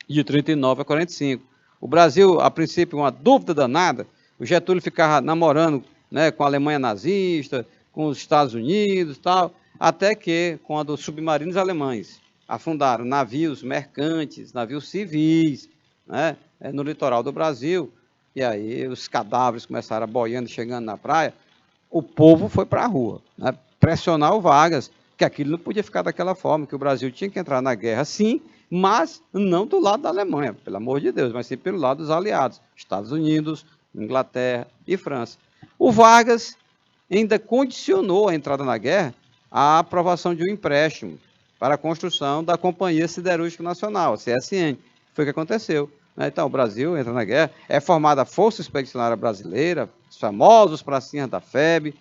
de 39 a 45. O Brasil, a princípio, uma dúvida danada, o Getúlio ficava namorando, né, com a Alemanha nazista, com os Estados Unidos e tal, até que, quando os submarinos alemães afundaram navios mercantes, navios civis, né, no litoral do Brasil, e aí os cadáveres começaram a boiando, chegando na praia, o povo foi para a rua, né, pressionar o Vargas, que aquilo não podia ficar daquela forma, que o Brasil tinha que entrar na guerra, sim, mas não do lado da Alemanha, pelo amor de Deus, mas sim pelo lado dos aliados, Estados Unidos, Inglaterra e França. O Vargas ainda condicionou a entrada na guerra à aprovação de um empréstimo para a construção da Companhia Siderúrgica Nacional, a CSN. Foi o que aconteceu. Então, o Brasil entra na guerra, é formada a Força Expedicionária Brasileira, os famosos pracinhas da FEB,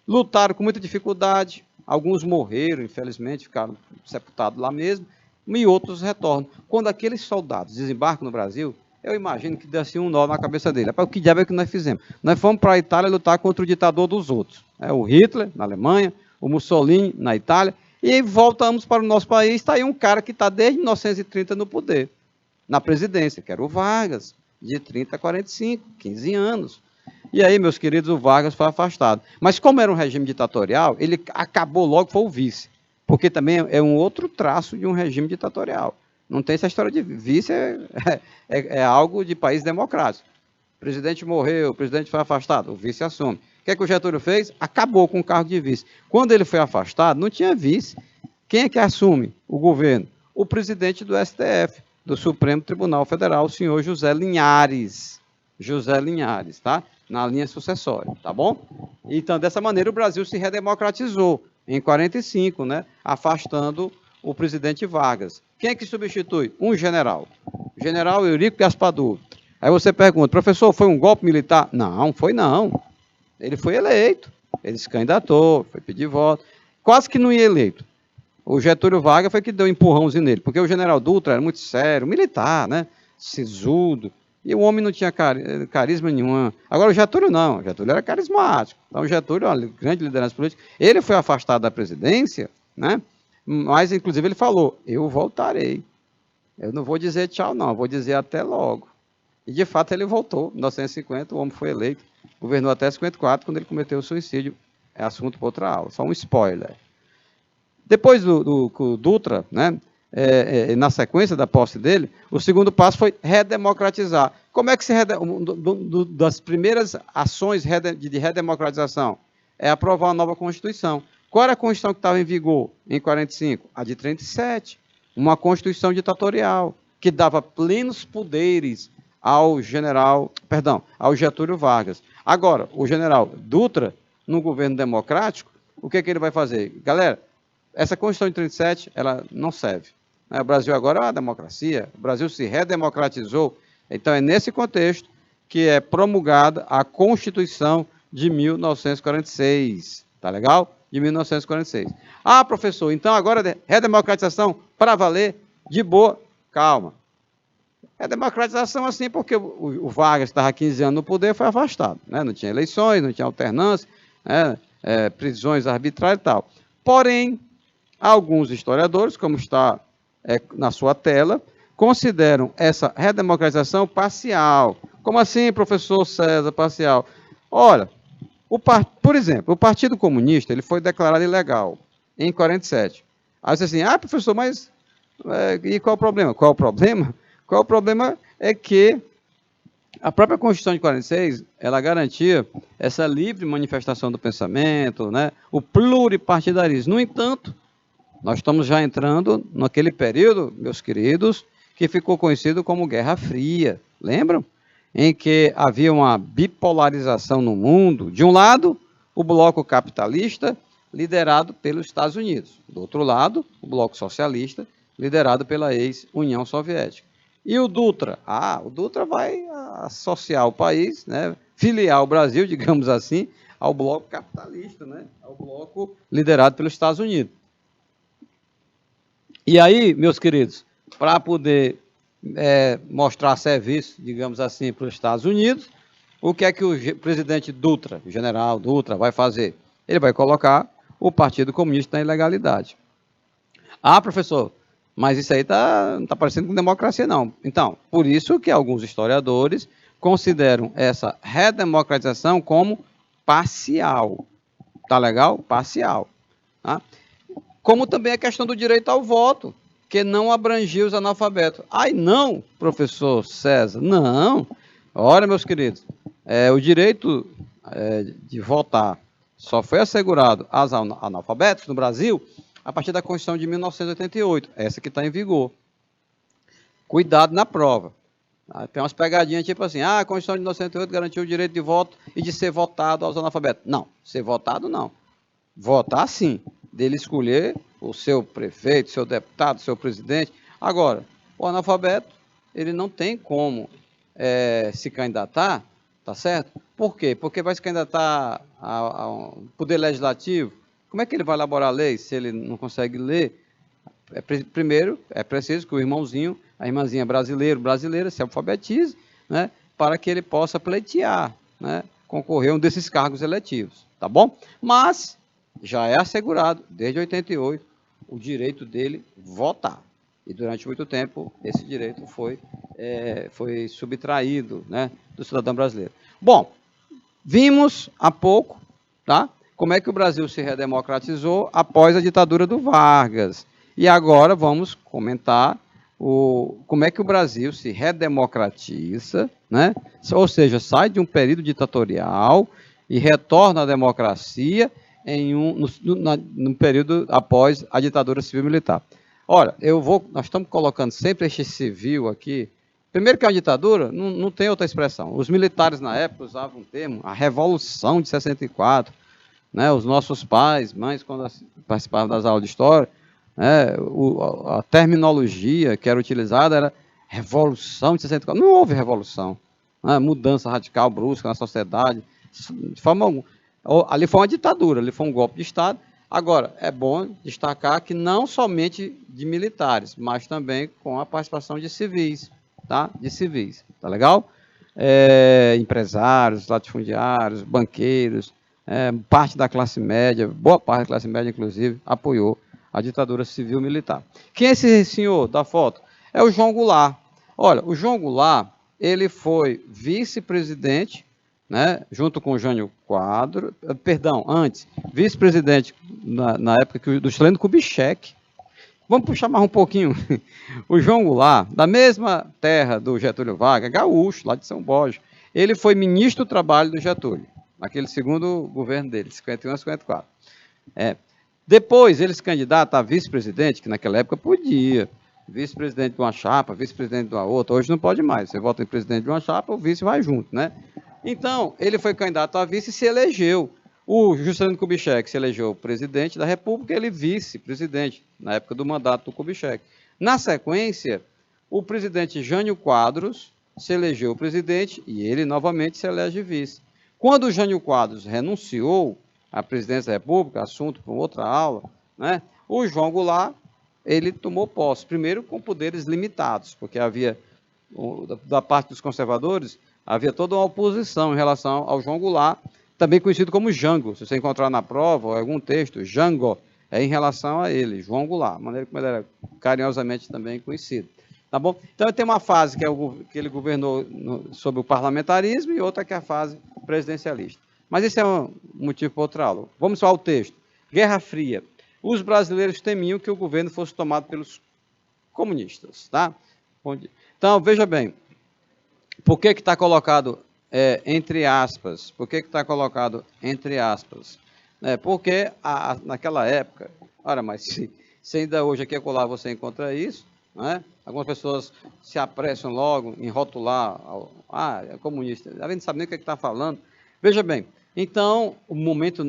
lutaram com muita dificuldade, alguns morreram, infelizmente, ficaram sepultados lá mesmo, e outros retornam. Quando aqueles soldados desembarcam no Brasil, eu imagino que deu assim um nó na cabeça dele. O que diabo é que nós fizemos? Nós fomos para a Itália lutar contra o ditador dos outros. O Hitler, na Alemanha, o Mussolini, na Itália, e voltamos para o nosso país, está aí um cara que está desde 1930 no poder, na presidência, que era o Vargas, de 30 a 45, 15 anos. E aí, meus queridos, o Vargas foi afastado. Mas como era um regime ditatorial, ele acabou logo, foi o vice. Porque também é um outro traço de um regime ditatorial. Não tem essa história de vice, é algo de país democrático. O presidente morreu, o presidente foi afastado, o vice assume. O que é que o Getúlio fez? Acabou com o cargo de vice. Quando ele foi afastado, não tinha vice. Quem é que assume o governo? O presidente do STF, do Supremo Tribunal Federal, o senhor José Linhares. José Linhares, tá? Na linha sucessória, tá bom? Então, dessa maneira, o Brasil se redemocratizou em 45, né? Afastando o presidente Vargas. Quem é que substitui? Um general. O general Eurico Gaspar-Du. Aí você pergunta, professor, foi um golpe militar? Não, foi não. Ele foi eleito, ele se candidatou, foi pedir voto. Quase que não ia eleito. O Getúlio Vargas foi que deu um empurrãozinho nele, porque o general Dutra era muito sério, militar, né? sisudo, e o homem não tinha carisma nenhum. Agora o Getúlio não, o Getúlio era carismático. Então o Getúlio, uma grande liderança política, ele foi afastado da presidência, né? Mas inclusive ele falou, eu voltarei. Eu não vou dizer tchau não, eu vou dizer até logo. E de fato ele voltou, em 1950 o homem foi eleito, governou até 54, quando ele cometeu o suicídio. É assunto para outra aula, só um spoiler. Depois do Dutra, né, na sequência da posse dele, o segundo passo foi redemocratizar. Como é que se das primeiras ações de redemocratização? É aprovar uma nova Constituição. Qual era a Constituição que estava em vigor em 45? A de 37. Uma Constituição ditatorial, que dava plenos poderes ao Getúlio Vargas. Agora, o general Dutra, no governo democrático, o que ele vai fazer? Galera, essa Constituição de 37, ela não serve. O Brasil agora é uma democracia, o Brasil se redemocratizou, então é nesse contexto que é promulgada a Constituição de 1946, tá legal? De 1946. Ah, professor, então agora redemocratização para valer, de boa, calma. Redemocratização assim porque o Vargas estava 15 anos no poder, foi afastado, né? Não tinha eleições, não tinha alternância, né? Prisões arbitrárias e tal. Porém, alguns historiadores, como está na sua tela, consideram essa redemocratização parcial. Como assim, professor César, parcial? Olha, por exemplo, o Partido Comunista ele foi declarado ilegal em 47. Aí você assim, professor, mas e qual o problema? Qual o problema? Qual o problema é que a própria Constituição de 46, ela garantia essa livre manifestação do pensamento, né? O pluripartidarismo. No entanto, nós estamos já entrando naquele período, meus queridos, que ficou conhecido como Guerra Fria. Lembram? Em que havia uma bipolarização no mundo. De um lado, o bloco capitalista, liderado pelos Estados Unidos. Do outro lado, o bloco socialista, liderado pela ex-União Soviética. E o Dutra? O Dutra vai associar o país, né, filiar o Brasil, digamos assim, ao bloco capitalista, né, ao bloco liderado pelos Estados Unidos. E aí, meus queridos, para poder mostrar serviço, digamos assim, para os Estados Unidos, o que é que o presidente Dutra, o general Dutra, vai fazer? Ele vai colocar o Partido Comunista na ilegalidade. Professor, mas isso aí não está parecendo com democracia, não. Então, por isso que alguns historiadores consideram essa redemocratização como parcial. Tá legal? Parcial. Tá? Como também a questão do direito ao voto, que não abrangia os analfabetos. Não, professor César, não. Olha, meus queridos, o direito de votar só foi assegurado aos analfabetos no Brasil a partir da Constituição de 1988, essa que está em vigor. Cuidado na prova. Tem umas pegadinhas tipo assim, a Constituição de 1988 garantiu o direito de voto e de ser votado aos analfabetos. Não, ser votado não. Votar sim, dele escolher o seu prefeito, seu deputado, seu presidente. Agora, o analfabeto, ele não tem como se candidatar, tá certo? Por quê? Porque vai se candidatar ao poder legislativo. Como é que ele vai elaborar a lei se ele não consegue ler? Primeiro, é preciso que o irmãozinho, a irmãzinha brasileira se alfabetize, né, para que ele possa pleitear, né, concorrer a um desses cargos eletivos, tá bom? Mas já é assegurado, desde 88, o direito dele votar. E durante muito tempo, esse direito foi subtraído, né, do cidadão brasileiro. Bom, vimos há pouco, tá? Como é que o Brasil se redemocratizou após a ditadura do Vargas. E agora vamos comentar como é que o Brasil se redemocratiza, né? Ou seja, sai de um período ditatorial e retorna à democracia no período após a ditadura civil-militar. Olha, nós estamos colocando sempre este civil aqui. Primeiro que é uma ditadura, não tem outra expressão. Os militares na época usavam um termo, a Revolução de 64, né, os nossos pais, mães, quando participavam das aulas de história, né, a terminologia que era utilizada era Revolução de 64. Não houve revolução, né, mudança radical, brusca na sociedade, de forma alguma. Ali foi uma ditadura, ali foi um golpe de Estado. Agora, é bom destacar que não somente de militares, mas também com a participação de civis. tá? De civis, tá legal? Empresários, latifundiários, banqueiros, parte da classe média, boa parte da classe média, inclusive, apoiou a ditadura civil-militar. Quem é esse senhor da foto? É o João Goulart. Olha, o João Goulart, ele foi vice-presidente, né, junto com o Jânio Quadros, antes, vice-presidente na época do Juscelino Kubitschek. Vamos puxar mais um pouquinho. O João Goulart, da mesma terra do Getúlio Vargas, gaúcho, lá de São Borja, ele foi ministro do Trabalho do Getúlio, naquele segundo governo dele, 51 a 54. Depois, ele se candidata a vice-presidente, que naquela época podia. Vice-presidente de uma chapa, vice-presidente de uma outra. Hoje não pode mais. Você vota em presidente de uma chapa, o vice vai junto, né? Então, ele foi candidato a vice e se elegeu. O Juscelino Kubitschek se elegeu presidente da República, ele vice-presidente, na época do mandato do Kubitschek. Na sequência, o presidente Jânio Quadros se elegeu presidente e ele novamente se elege vice. Quando o Jânio Quadros renunciou à presidência da República, assunto para outra aula, né, o João Goulart, ele tomou posse, primeiro com poderes limitados, porque havia, da parte dos conservadores, havia toda uma oposição em relação ao João Goulart, também conhecido como Jango. Se você encontrar na prova ou algum texto, Jango é em relação a ele, João Goulart, maneira como ele era carinhosamente também conhecido. Tá bom? Então, tem uma fase que ele governou sob o parlamentarismo e outra que é a fase presidencialista. Mas esse é um motivo para outra aula. Vamos ao texto. Guerra Fria. Os brasileiros temiam que o governo fosse tomado pelos comunistas. Tá? Então, veja bem, por que está colocado entre aspas? Por que está colocado entre aspas? Porque naquela época, ora, mas se ainda hoje aqui e acolá você encontra isso, né? Algumas pessoas se apressam logo em rotular, é comunista, a gente não sabe nem o que está falando. Veja bem, então, o momento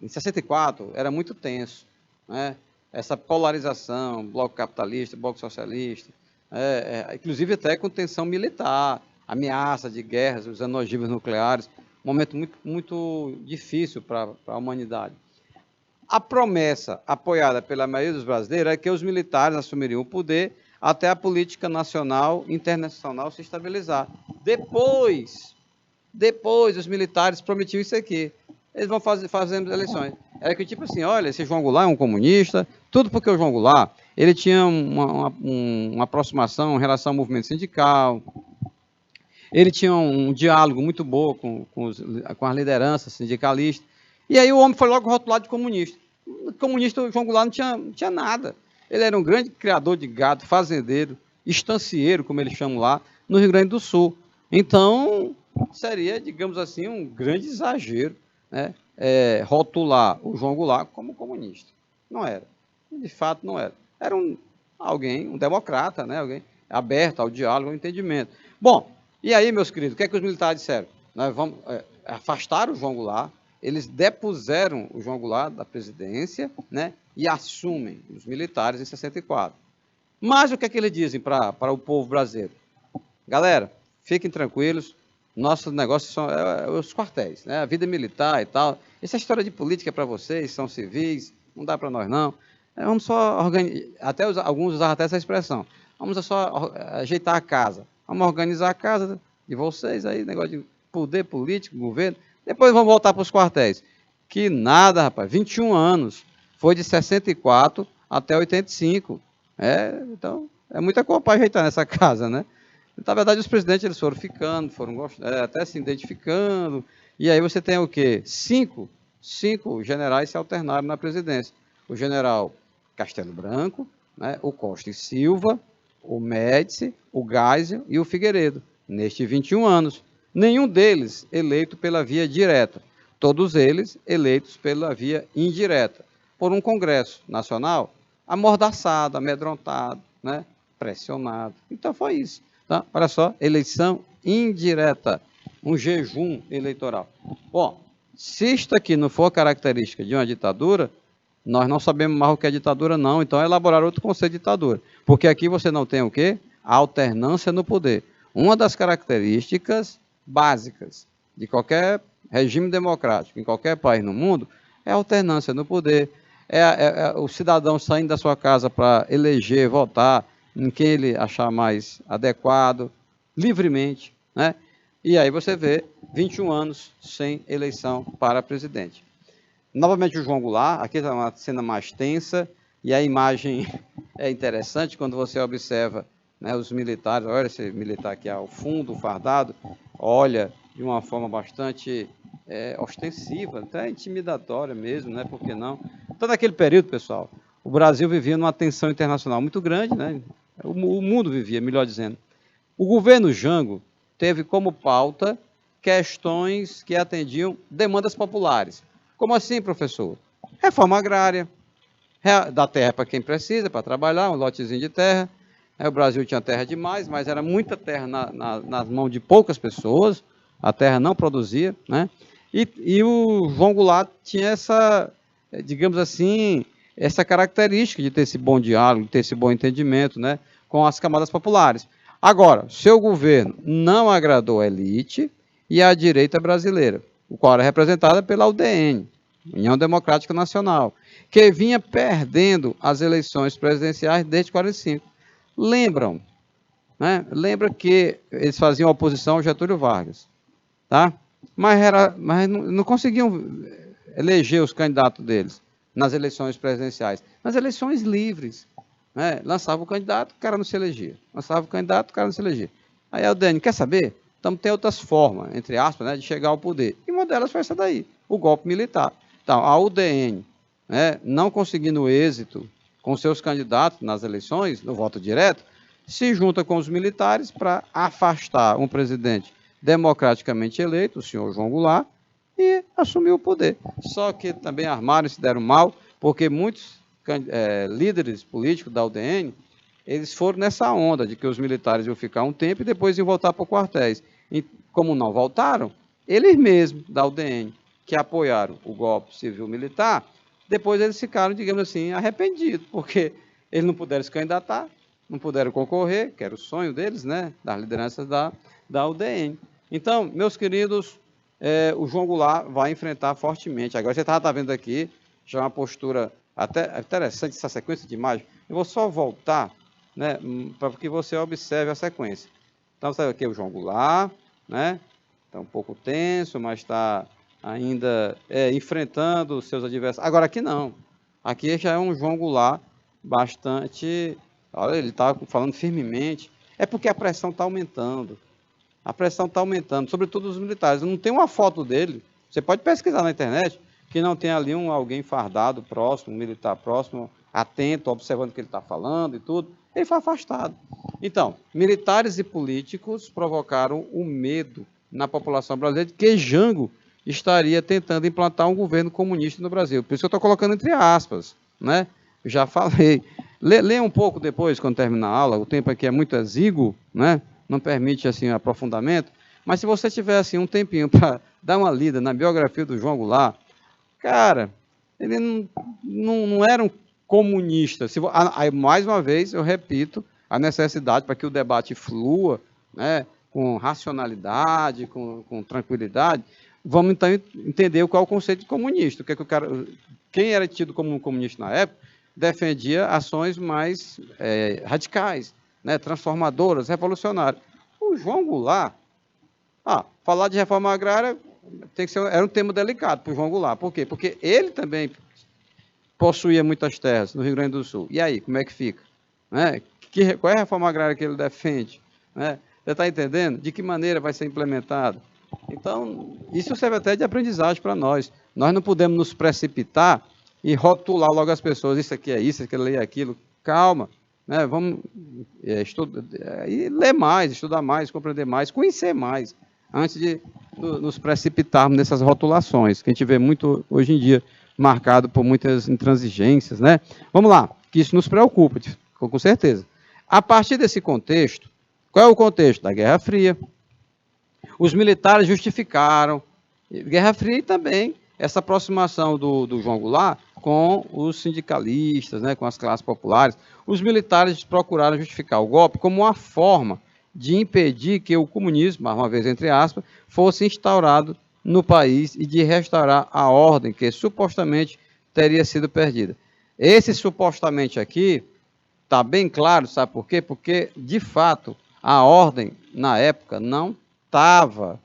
em 64 era muito tenso, né? Essa polarização, bloco capitalista, bloco socialista, inclusive até com tensão militar, ameaça de guerras, usando ogivas nucleares, um momento muito, muito difícil para a humanidade. A promessa apoiada pela maioria dos brasileiros é que os militares assumiriam o poder até a política nacional e internacional se estabilizar. Depois os militares prometiam isso aqui. Eles vão fazendo eleições. Era que tipo assim, olha, esse João Goulart é um comunista, tudo porque o João Goulart, ele tinha uma aproximação em relação ao movimento sindical, ele tinha um diálogo muito bom com as lideranças sindicalistas, e aí o homem foi logo rotulado de comunista. Comunista, o João Goulart não tinha nada. Ele era um grande criador de gado, fazendeiro, estancieiro, como eles chamam lá, no Rio Grande do Sul. Então, seria, digamos assim, um grande exagero, né, rotular o João Goulart como comunista. Não era. De fato, não era. Era um democrata, né, alguém aberto ao diálogo, ao entendimento. Bom, e aí, meus queridos, o que é que os militares disseram? Nós vamos afastar o João Goulart, eles depuseram o João Goulart da presidência, né, e assumem os militares em 64. Mas o que é que eles dizem para o povo brasileiro? Galera, fiquem tranquilos, nossos negócios são os quartéis, né, a vida militar e tal. Essa história de política é para vocês, são civis, não dá para nós não. Vamos só organizar, alguns usavam até essa expressão, vamos só ajeitar a casa, vamos organizar a casa de vocês aí, negócio de poder político, governo, depois vamos voltar para os quartéis. Que nada, rapaz, 21 anos, foi de 64 até 85, então, é muita coisa para ajeitar nessa casa, né? Na verdade, os presidentes eles foram ficando, até se identificando, e aí você tem o quê? Cinco generais se alternaram na presidência. O general Castelo Branco, né, o Costa e Silva, o Médici, o Geisel e o Figueiredo, nestes 21 anos. Nenhum deles eleito pela via direta, todos eles eleitos pela via indireta, por um Congresso Nacional amordaçado, amedrontado, né, pressionado. Então foi isso. Tá? Olha só, eleição indireta, um jejum eleitoral. Bom, se isto aqui não for característica de uma ditadura, nós não sabemos mais o que é ditadura, não. Então, é elaborar outro conceito de ditadura. Porque aqui você não tem o quê? A alternância no poder. Uma das características básicas de qualquer regime democrático, em qualquer país no mundo, é a alternância no poder. O cidadão saindo da sua casa para eleger, votar, em quem ele achar mais adequado, livremente, né? E aí você vê 21 anos sem eleição para presidente. Novamente o João Goulart, aqui está uma cena mais tensa, e a imagem é interessante quando você observa, né, os militares, olha esse militar aqui ao fundo, fardado, olha de uma forma bastante ostensiva, até intimidatória mesmo, né, por que não? Então, naquele período, pessoal, o Brasil vivia numa tensão internacional muito grande, né? O mundo vivia, melhor dizendo. O governo Jango teve como pauta questões que atendiam demandas populares. Como assim, professor? Reforma agrária, dar terra para quem precisa, para trabalhar, um lotezinho de terra. O Brasil tinha terra demais, mas era muita terra nas mãos de poucas pessoas, a terra não produzia, né? E o João Goulart tinha essa, digamos assim, essa característica de ter esse bom diálogo, de ter esse bom entendimento, né, com as camadas populares. Agora, seu governo não agradou a elite e a direita brasileira, o qual era representada pela UDN, União Democrática Nacional, que vinha perdendo as eleições presidenciais desde 1945. Lembram, né? Lembra que eles faziam oposição ao Getúlio Vargas, tá? Mas não conseguiam eleger os candidatos deles nas eleições presidenciais, nas eleições livres, né? Lançava o candidato, o cara não se elegia. Lançava o candidato, o cara não se elegia. Aí a UDN, quer saber? Então tem outras formas, entre aspas, né, de chegar ao poder. E uma delas foi essa daí, o golpe militar. Então, a UDN, né, não conseguindo êxito com seus candidatos nas eleições, no voto direto, se junta com os militares para afastar um presidente democraticamente eleito, o senhor João Goulart, e assumiu o poder. Só que também armaram e se deram mal, porque muitos líderes políticos da UDN, eles foram nessa onda de que os militares iam ficar um tempo e depois iam voltar para quartéis. E como não voltaram, eles mesmos, da UDN, que apoiaram o golpe civil-militar, depois eles ficaram, digamos assim, arrependidos, porque eles não puderam se candidatar, não puderam concorrer, que era o sonho deles, né, das lideranças da UDN. Então, meus queridos, o João Goulart vai enfrentar fortemente. Agora, você estava vendo aqui, já uma postura até interessante, essa sequência de imagens. Eu vou só voltar, né, para que você observe a sequência. Então, você aqui o João Goulart, né, está um pouco tenso, mas está ainda enfrentando os seus adversários. Agora, aqui não. Aqui já é um João Goulart bastante... Olha, ele está falando firmemente. É porque a pressão está aumentando. A pressão está aumentando, sobretudo os militares. Não tem uma foto dele. Você pode pesquisar na internet que não tem ali alguém fardado próximo, um militar próximo, atento, observando o que ele está falando e tudo. Ele foi afastado. Então, militares e políticos provocaram o medo na população brasileira de que Jango estaria tentando implantar um governo comunista no Brasil. Por isso que eu estou colocando entre aspas, né? Já falei. Lê um pouco depois, quando terminar a aula, o tempo aqui é muito exíguo, né? Não permite assim aprofundamento, mas se você tiver assim um tempinho para dar uma lida na biografia do João Goulart, cara, ele não era um comunista. Aí, mais uma vez, eu repito, a necessidade para que o debate flua, né, com racionalidade, com tranquilidade. Vamos então entender qual é o conceito de comunista. O que é que o cara, quem era tido como um comunista na época defendia ações mais radicais, né, transformadoras, revolucionárias. O João Goulart, falar de reforma agrária era um tema delicado para o João Goulart. Por quê? Porque ele também possuía muitas terras no Rio Grande do Sul. E aí, como é que fica? Né? Qual é a reforma agrária que ele defende? Né? Você está entendendo? De que maneira vai ser implementada? Então, isso serve até de aprendizagem para nós. Nós não podemos nos precipitar e rotular logo as pessoas. Isso aqui é isso, aquilo é aquilo. Calma. Né? Vamos e ler mais, estudar mais, compreender mais, conhecer mais, antes de nos precipitarmos nessas rotulações, que a gente vê muito hoje em dia, marcado por muitas intransigências, né? Vamos lá, que isso nos preocupa, com certeza. A partir desse contexto, qual é o contexto? Da Guerra Fria. Os militares justificaram, Guerra Fria e também essa aproximação do João Goulart com os sindicalistas, né, com as classes populares. Os militares procuraram justificar o golpe como uma forma de impedir que o comunismo, mais uma vez entre aspas, fosse instaurado no país e de restaurar a ordem que supostamente teria sido perdida. Esse supostamente aqui Está bem claro, sabe por quê? Porque, de fato, a ordem, na época, não estava,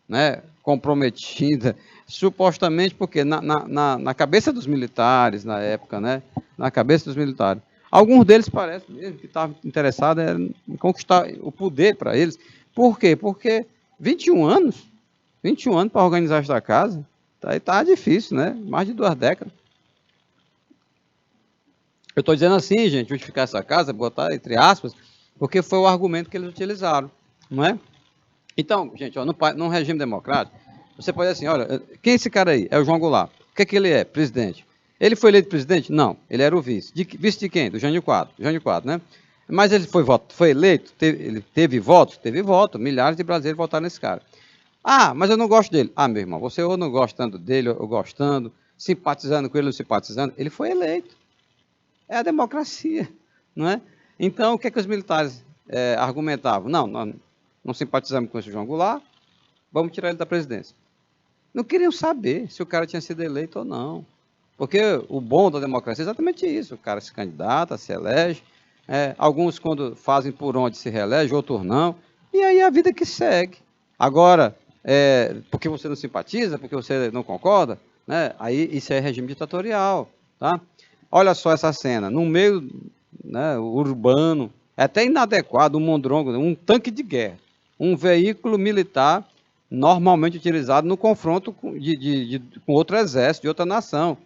né, comprometida, supostamente porque na cabeça dos militares, na época, né, na cabeça dos militares, alguns deles parece mesmo que estavam interessados em conquistar o poder para eles. Por quê? Porque 21 anos, 21 anos para organizar esta casa, tá difícil, né? Mais de 2 décadas. Eu estou dizendo assim, gente, justificar essa casa, botar entre aspas, porque foi o argumento que eles utilizaram, não é? Então, gente, ó, num regime democrático, você pode dizer assim, olha, quem é esse cara aí? É o João Goulart. O que é que ele é? Presidente. Ele foi eleito presidente? Não, ele era o vice. Vice de quem? Do Jânio Quadros. Jânio Quadros, né? Mas ele foi eleito? Ele teve votos? Teve voto. Milhares de brasileiros votaram nesse cara. Ah, mas eu não gosto dele. Ah, meu irmão, você ou não gostando dele, ou gostando, simpatizando com ele, ou simpatizando, ele foi eleito. É a democracia, não é? Então, o que é que os militares argumentavam? Não, nós não simpatizamos com esse João Goulart, vamos tirar ele da presidência. Não queriam saber se o cara tinha sido eleito ou não. Porque o bom da democracia é exatamente isso. O cara se candidata, se elege. Alguns, quando fazem por onde, se reelege, outros não. E aí é a vida que segue. Agora, porque você não simpatiza, porque você não concorda, né? Aí isso é regime ditatorial. Tá? Olha só essa cena. No meio, né, urbano, é até inadequado, um mondrongo, um tanque de guerra. Um veículo militar normalmente utilizado no confronto com outro exército, de outra nação.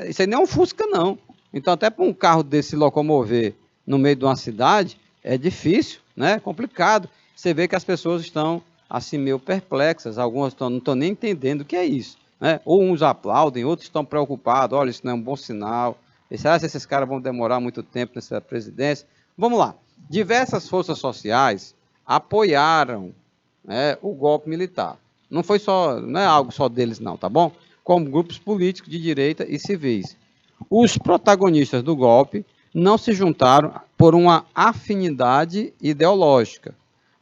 Isso aí nem é um Fusca, não. Então, até para um carro desse se locomover no meio de uma cidade, é difícil, né? Complicado. Você vê que as pessoas estão assim meio perplexas, algumas não estão nem entendendo o que é isso. Né? Ou uns aplaudem, outros estão preocupados, olha, isso não é um bom sinal. Será que esses caras vão demorar muito tempo nessa presidência? Vamos lá. Diversas forças sociais apoiaram o golpe militar. Não é algo só deles não, tá bom? Como grupos políticos de direita e civis. Os protagonistas do golpe não se juntaram por uma afinidade ideológica,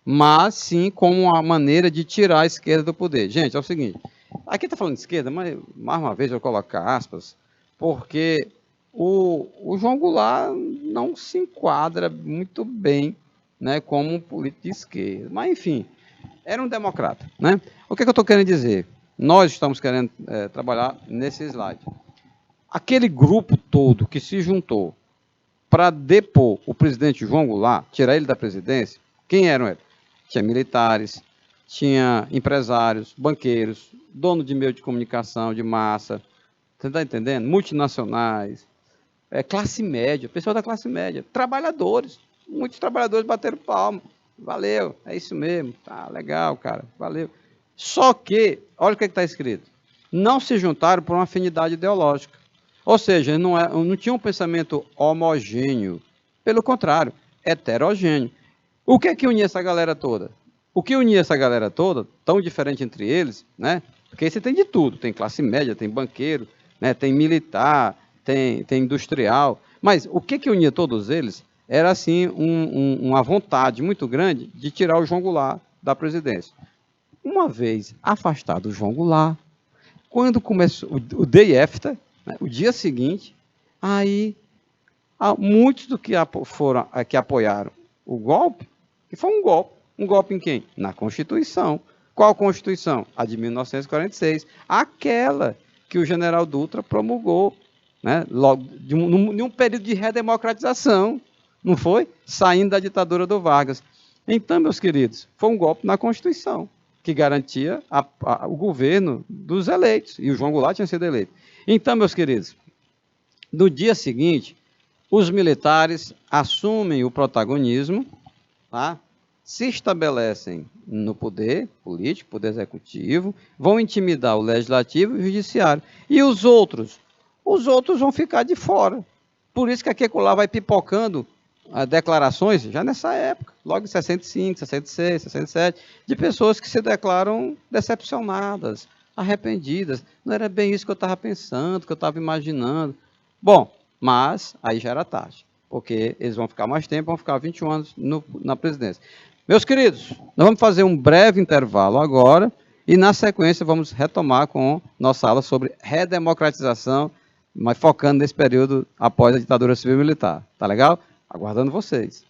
mas sim como uma maneira de tirar a esquerda do poder. Gente, é o seguinte, aqui está falando de esquerda, mas mais uma vez eu coloco aspas, porque o João Goulart não se enquadra muito bem, né, como um político de esquerda. Mas, enfim, era um democrata. Né? O que eu estou querendo dizer? Nós estamos querendo trabalhar nesse slide. Aquele grupo todo que se juntou para depor o presidente João Goulart, tirar ele da presidência, quem eram eles? Tinha militares, tinha empresários, banqueiros, dono de meio de comunicação de massa, você está entendendo? Multinacionais, classe média, pessoas da classe média, trabalhadores, muitos trabalhadores bateram palma, valeu, é isso mesmo, tá legal, cara, valeu. Só que, olha o que está escrito, não se juntaram por uma afinidade ideológica, ou seja, não tinha um pensamento homogêneo, pelo contrário, heterogêneo. O que é que unia essa galera toda? O que unia essa galera toda, tão diferente entre eles, né? Porque aí você tem de tudo, tem classe média, tem banqueiro, né? Tem militar, tem industrial, mas o que unia todos eles era assim uma vontade muito grande de tirar o João Goulart da presidência. Uma vez afastado o João Goulart, quando começou o day after, né, o dia seguinte, aí muitos do que apoiaram o golpe, que foi um golpe em quem? Na Constituição. Qual Constituição? A de 1946, aquela que o general Dutra promulgou, né, logo num período de redemocratização, não foi? Saindo da ditadura do Vargas. Então, meus queridos, foi um golpe na Constituição, que garantia o governo dos eleitos, e o João Goulart tinha sido eleito. Então, meus queridos, no dia seguinte, os militares assumem o protagonismo, tá? Se estabelecem no poder político, poder executivo, vão intimidar o legislativo e o judiciário. E os outros? Os outros vão ficar de fora. Por isso que aqui lá vai pipocando declarações, já nessa época, logo em 65, 66, 67, de pessoas que se declaram decepcionadas, arrependidas. Não era bem isso que eu estava pensando, que eu estava imaginando. Bom, mas aí já era tarde, porque eles vão ficar mais tempo, vão ficar 21 anos na presidência. Meus queridos, nós vamos fazer um breve intervalo agora e, na sequência, vamos retomar com nossa aula sobre redemocratização, mas focando nesse período após a ditadura civil-militar. Tá legal? Aguardando vocês.